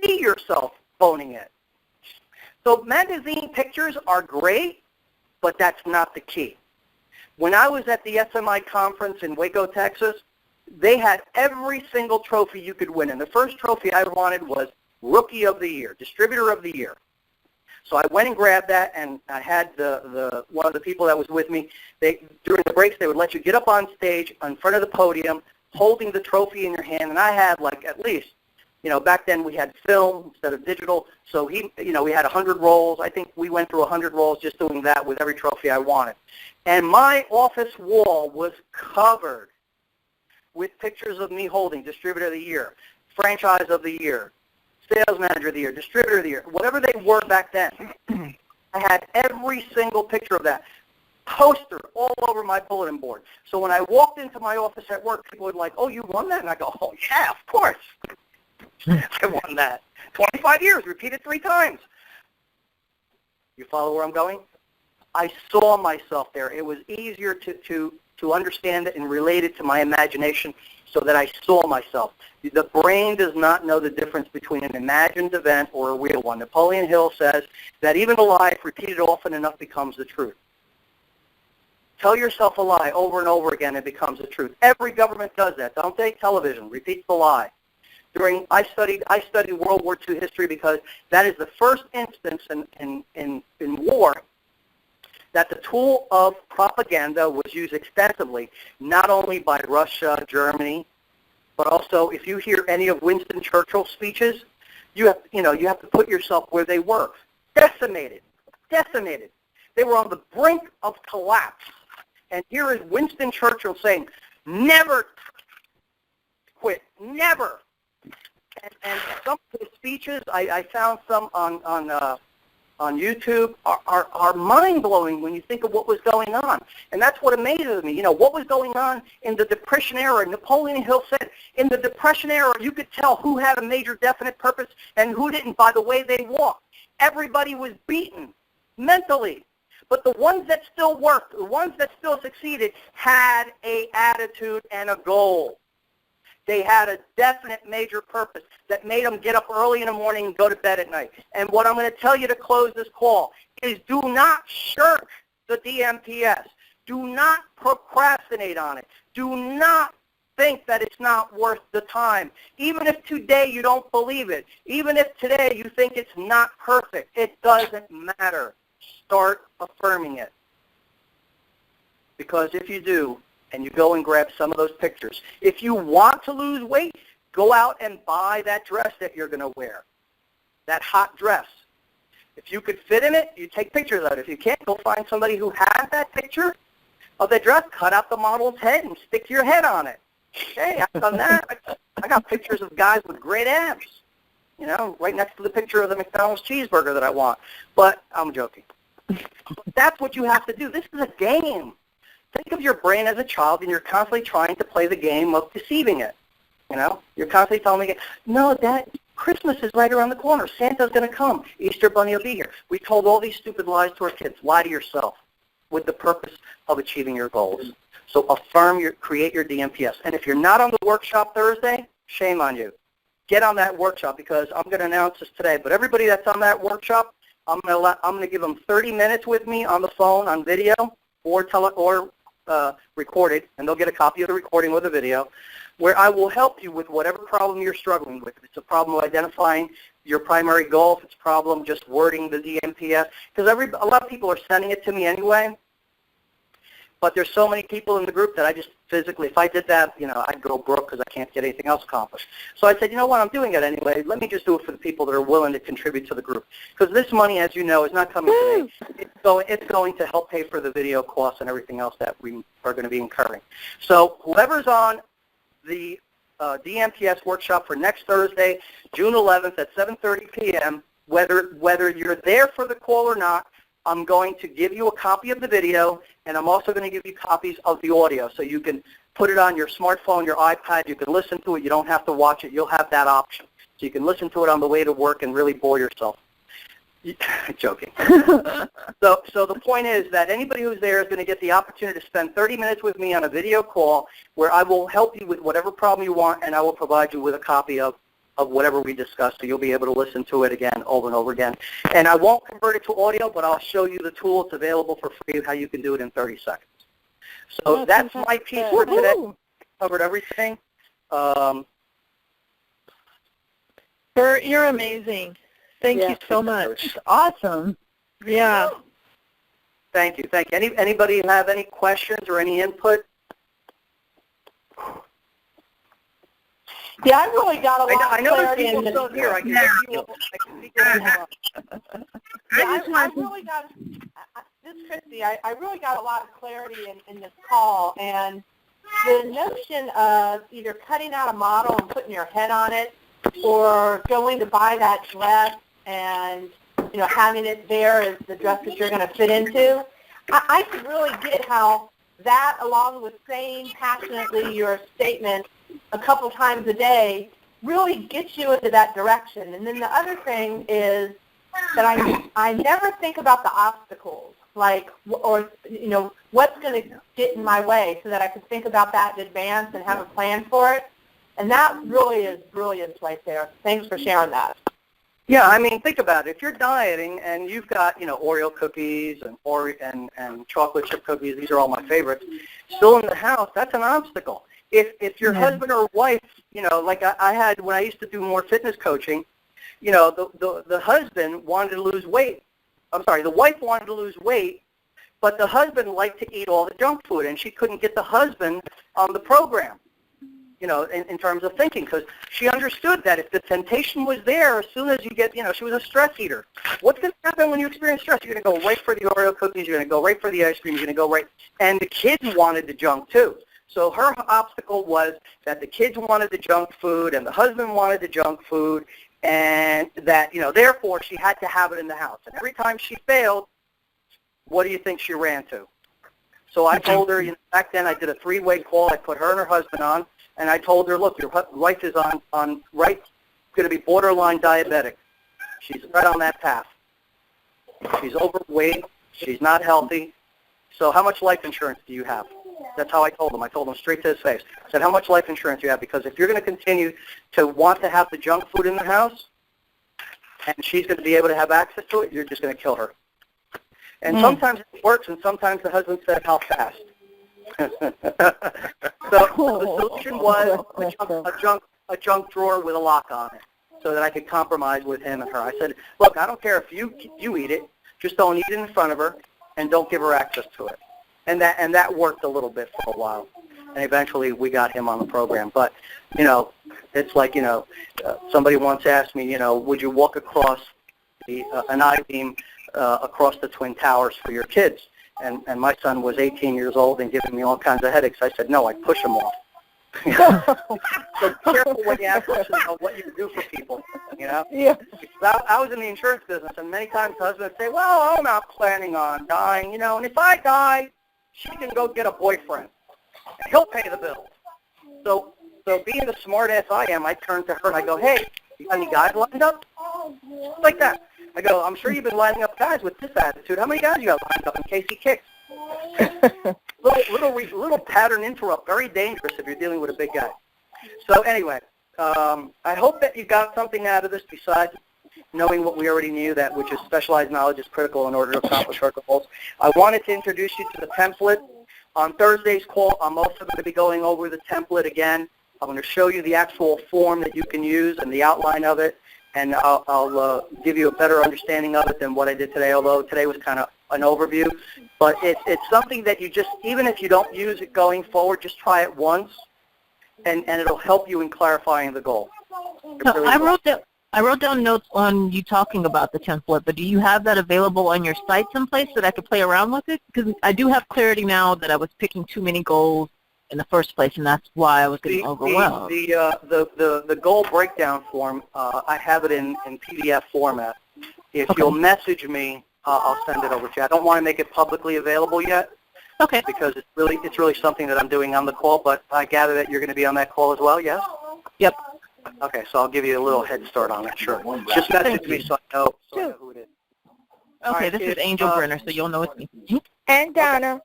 see yourself owning it? So magazine pictures are great, but that's not the key. When I was at the SMI conference in Waco, Texas, they had every single trophy you could win. And the first trophy I wanted was Rookie of the Year, Distributor of the Year. So I went and grabbed that, and I had one of the people that was with me. During the breaks, they would let you get up on stage in front of the podium, holding the trophy in your hand. And I had at least, back then we had film instead of digital. So we had 100 rolls. I think we went through 100 rolls just doing that with every trophy I wanted. And my office wall was covered with pictures of me holding Distributor of the Year, Franchise of the Year, Sales Manager of the Year, Distributor of the Year, whatever they were back then. I had every single picture of that postered all over my bulletin board. So when I walked into my office at work, people would like, "Oh, you won that?" And I go, "Oh, yeah, of course. I won that. 25 years, repeated 3 times." You follow where I'm going? I saw myself there. It was easier to understand it and relate it to my imagination so that I saw myself. The brain does not know the difference between an imagined event or a real one. Napoleon Hill says that even a lie, if repeated often enough, becomes the truth. Tell yourself a lie over and over again, it becomes the truth. Every government does that, don't they? Television repeats the lie. I studied World War II history because that is the first instance in war that the tool of propaganda was used extensively, not only by Russia, Germany, but also if you hear any of Winston Churchill's speeches, you have to put yourself where they were. Decimated. They were on the brink of collapse. And here is Winston Churchill saying, "Never quit, never." And some of his speeches, I found some on YouTube, are mind-blowing when you think of what was going on. And that's what amazes me. What was going on in the Depression era? Napoleon Hill said, in the Depression era, you could tell who had a major definite purpose and who didn't by the way they walked. Everybody was beaten mentally. But the ones that still worked, the ones that still succeeded, had an attitude and a goal. They had a definite major purpose that made them get up early in the morning and go to bed at night. And what I'm going to tell you to close this call is do not shirk the DMPS. Do not procrastinate on it. Do not think that it's not worth the time. Even if today you don't believe it, even if today you think it's not perfect, it doesn't matter. Start affirming it. Because if you do, and you go and grab some of those pictures. If you want to lose weight, go out and buy that dress that you're going to wear, that hot dress. If you could fit in it, you take pictures of it. If you can't, go find somebody who has that picture of the dress, cut out the model's head, and stick your head on it. Hey, I've done that. I got pictures of guys with great abs, right next to the picture of the McDonald's cheeseburger that I want. But I'm joking. That's what you have to do. This is a game. Think of your brain as a child, and you're constantly trying to play the game of deceiving it. You're constantly telling it, "No, Dad, Christmas is right around the corner. Santa's going to come. Easter Bunny will be here." We told all these stupid lies to our kids. Lie to yourself with the purpose of achieving your goals. So create your DMPS. And if you're not on the workshop Thursday, shame on you. Get on that workshop because I'm going to announce this today. But everybody that's on that workshop, I'm going to give them 30 minutes with me on the phone, on video, or recorded, and they'll get a copy of the recording with the video, where I will help you with whatever problem you're struggling with. If it's a problem of identifying your primary goal. If it's a problem, just wording the DMPS. Because a lot of people are sending it to me anyway. But there's so many people in the group that I just physically, if I did that, I'd go broke because I can't get anything else accomplished. So I said, you know what, I'm doing it anyway. Let me just do it for the people that are willing to contribute to the group. Because this money, as you know, is not coming to me. It's going to help pay for the video costs and everything else that we are going to be incurring. So whoever's on the DMPS workshop for next Thursday, June 11th at 7:30 p.m., whether you're there for the call or not, I'm going to give you a copy of the video, and I'm also going to give you copies of the audio, so you can put it on your smartphone, your iPad. You can listen to it. You don't have to watch it. You'll have that option. So you can listen to it on the way to work and really bore yourself. Joking. So the point is that anybody who's there is going to get the opportunity to spend 30 minutes with me on a video call where I will help you with whatever problem you want, and I will provide you with a copy of whatever we discussed, so you'll be able to listen to it again over and over again. And I won't convert it to audio, but I'll show you the tool. It's available for free, how you can do it in 30 seconds. So that's my piece for today. Covered everything. Bert, you're amazing. Thank you so much. It's awesome. Yeah. Thank you. Anybody have any questions or any input? Yeah, I really got a lot I know of there's clarity people in still this. here. I can see I really got, this is Christy, I really got a lot of clarity in this call, and the notion of either cutting out a model and putting your head on it, or going to buy that dress and having it there as the dress that you're going to fit into, I could really get how that, along with saying passionately your statement a couple times a day, really gets you into that direction. And then the other thing is that I never think about the obstacles, or what's going to get in my way, so that I can think about that in advance and have a plan for it. And that really is brilliance right there. Thanks for sharing that. Yeah, I mean, think about it. If you're dieting and you've got, Oreo cookies and chocolate chip cookies, these are all my favorites, still in the house, that's an obstacle. If your husband or wife, like I had when I used to do more fitness coaching, the husband wanted to lose weight. I'm sorry, the wife wanted to lose weight, but the husband liked to eat all the junk food, and she couldn't get the husband on the program, in terms of thinking, because she understood that if the temptation was there, as soon as you get, she was a stress eater. What's going to happen when you experience stress? You're going to go right for the Oreo cookies, you're going to go right for the ice cream, you're going to go right, and the kids wanted the junk too. So her obstacle was that the kids wanted the junk food and the husband wanted the junk food, and that, therefore she had to have it in the house. And every time she failed, what do you think she ran to? So I told her, back then I did a 3-way call. I put her and her husband on, and I told her, look, your wife is on going to be borderline diabetic. She's right on that path. She's overweight. She's not healthy. So how much life insurance do you have? That's how I told him. I told him straight to his face. I said, how much life insurance do you have? Because if you're going to continue to want to have the junk food in the house, and she's going to be able to have access to it, you're just going to kill her. And sometimes it works, and sometimes the husband said, how fast? So the solution was a junk drawer with a lock on it, so that I could compromise with him and her. I said, look, I don't care if you eat it, just don't eat it in front of her, and don't give her access to it. And that worked a little bit for a while, and eventually we got him on the program. But it's like somebody once asked me, would you walk across an I-beam across the Twin Towers for your kids? And my son was 18 years old and giving me all kinds of headaches. I said, no, I'd push him off. So careful when you ask questions about what you can do for people, Yeah. I was in the insurance business, and many times husbands say, well, I'm not planning on dying, and if I die, she can go get a boyfriend. He'll pay the bills. So being the smart ass I am, I turn to her and I go, hey, you got any guys lined up? Just like that. I go, I'm sure you've been lining up guys with this attitude. How many guys you got lined up in case he kicks? little pattern interrupt, very dangerous if you're dealing with a big guy. So anyway, I hope that you got something out of this besides knowing what we already knew, that which is specialized knowledge is critical in order to accomplish our goals. I wanted to introduce you to the template. On Thursday's call, I'm also going to be going over the template again. I'm going to show you the actual form that you can use and the outline of it. and I'll give you a better understanding of it than what I did today, although today was kind of an overview. But it's something that you just, even if you don't use it going forward, just try it once, and it'll help you in clarifying the goal. So Really I wrote down notes on you talking about the template, but do you have that available on your site someplace that I could play around with it? Because I do have clarity now that I was picking too many goals in the first place, and that's why I was getting overwhelmed. The goal breakdown form, I have it in PDF format. If Okay. you'll message me, I'll send it over to you. I don't want to make it publicly available yet, Okay. because it's really something that I'm doing on the call. But I gather that you're going to be on that call as well. Yes. Yep. Okay, so I'll give you a little head start on it. Sure. Just message me so I know who it is. Okay, All right, this is Angel Brenner, so you'll know it's me. And Donna.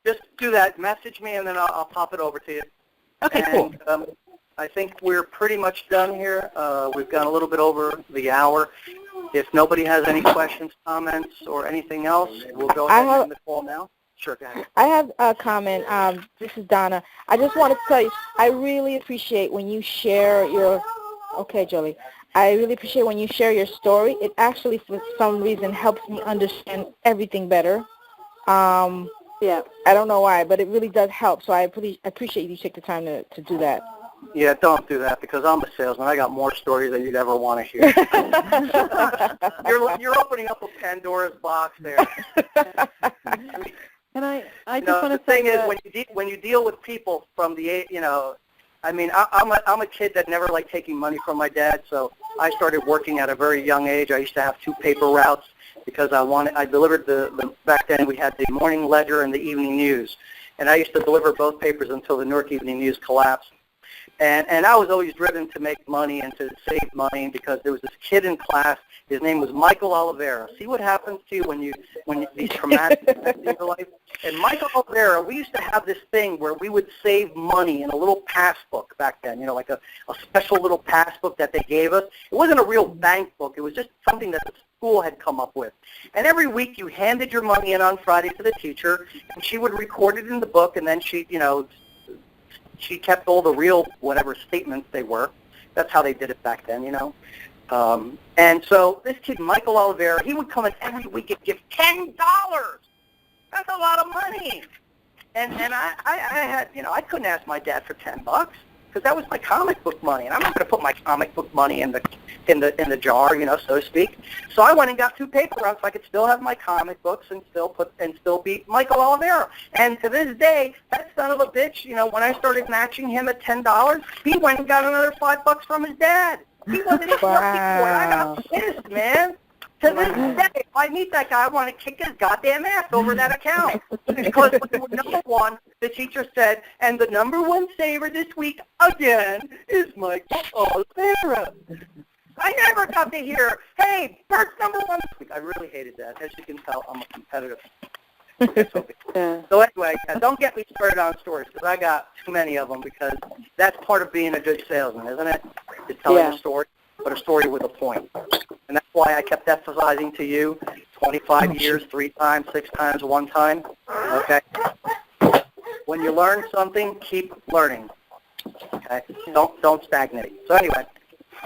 Just do that. Message me, and then I'll pop it over to you. Okay, And, cool. I think we're pretty much done here. We've gone a little bit over the hour. If nobody has any questions, comments, or anything else, we'll go ahead and end the call now. Sure, go ahead. I have a comment. This is Donna. I just wanted to tell you, I really appreciate when you share your, okay, Jolie. I really appreciate when you share your story. It actually, for some reason, helps me understand everything better. Yeah. I don't know why, but it really does help. So I appreciate you take the time to do that. Yeah, don't do that, because I'm a salesman. I got more stories than you'd ever want to hear. You're opening up a Pandora's box there. And I just No, want the to say thing is, that, when you deal with people from the, I mean, I'm a kid that never liked taking money from my dad, so I started working at a very young age. I used to have 2 paper routes because I delivered back then we had the Morning Ledger and the Evening News, and I used to deliver both papers until the Newark Evening News collapsed. And I was always driven to make money and to save money, because there was this kid in class. His name was Michael Oliveira. See what happens to you when these traumatic events in your life? And Michael Oliveira, we used to have this thing where we would save money in a little passbook back then, like a special little passbook that they gave us. It wasn't a real bank book. It was just something that the school had come up with. And every week you handed your money in on Friday to the teacher, and she would record it in the book, and then she kept all the real whatever statements they were. That's how they did it back then, And so this kid, Michael Oliveira, he would come in every week and give $10. That's a lot of money. And I had, I couldn't ask my dad for $10 because that was my comic book money, and I'm not going to put my comic book money in the jar, so to speak. So I went and got 2 paper routes so I could still have my comic books and still be Michael Oliveira. And to this day, that son of a bitch, when I started matching him at $10, he went and got another $5 from his dad. He wasn't even working for it. I got pissed, man. To this day, if I meet that guy, I want to kick his goddamn ass over that account. Because number one, the teacher said, and the number 1 saver this week, again, is Michael Oliveira. I never got to hear, hey, Bert's number 1 this week. I really hated that. As you can tell, I'm a competitive. yeah. So anyway, don't get me started on stories, because I got too many of them, because that's part of being a good salesman, isn't it? Is telling a story, but a story with a point. And that's why I kept emphasizing to you 25 years, 3 times, 6 times, 1 time. Okay? When you learn something, keep learning. Okay? Don't stagnate. So anyway.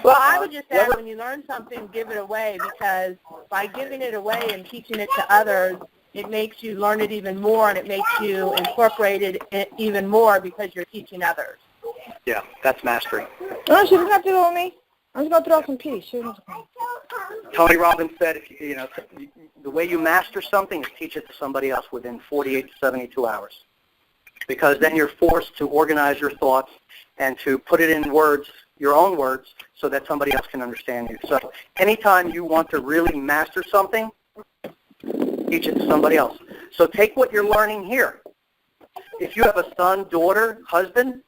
Well, I would just add, when you learn something, give it away, because by giving it away and teaching it to others, it makes you learn it even more, and it makes you incorporate it even more because you're teaching others. Yeah, that's mastery. No, she doesn't have to go with me. I'm just going to throw out some peas. Tony Robbins said, the way you master something is teach it to somebody else within 48 to 72 hours. Because then you're forced to organize your thoughts and to put it in words, your own words, so that somebody else can understand you. So anytime you want to really master something, teach it to somebody else. So take what you're learning here. If you have a son, daughter, husband,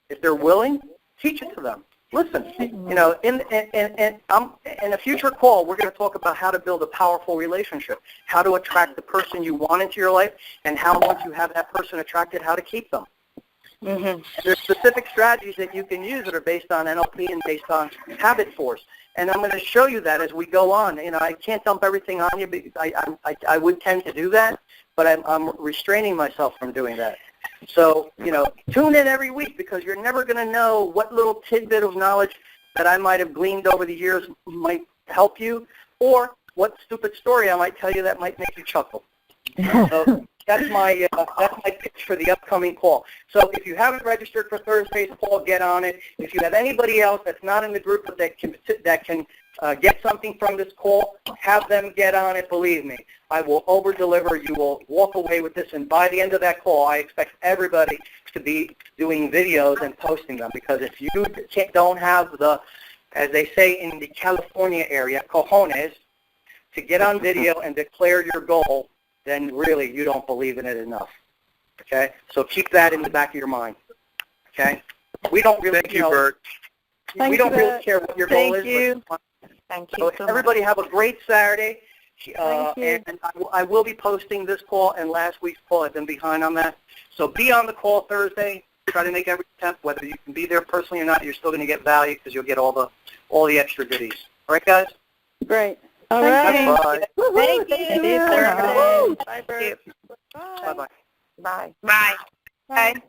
if they're willing, teach it to them. Listen, in a future call, we're going to talk about how to build a powerful relationship, how to attract the person you want into your life, and how, once you have that person attracted, how to keep them. Mm-hmm. There's specific strategies that you can use that are based on NLP and based on habit force. And I'm going to show you that as we go on. I can't dump everything on you, because I would tend to do that, but I'm restraining myself from doing that. So, tune in every week, because you're never going to know what little tidbit of knowledge that I might have gleaned over the years might help you, or what stupid story I might tell you that might make you chuckle. So that's my pitch for the upcoming call. So if you haven't registered for Thursday's call, get on it. If you have anybody else that's not in the group but that can get something from this call, have them get on it. Believe me, I will over-deliver. You will walk away with this, and by the end of that call, I expect everybody to be doing videos and posting them, because if you don't have the, as they say in the California area, cojones, to get on video and declare your goal, then really you don't believe in it enough. Okay? So keep that in the back of your mind. Okay? We don't really, Thank you, Bert. We don't really care what your goal is. Thank So you so everybody much. have a great Saturday. Thank you. And I will be posting this call and last week's call. I've been behind on that. So be on the call Thursday. Try to make every attempt. Whether you can be there personally or not, you're still going to get value because you'll get all the extra goodies. All right, guys? Great. All right. Bye. Thank you. See you Thursday. Bye, Bert. Bye-bye. Bye. Bye. Bye.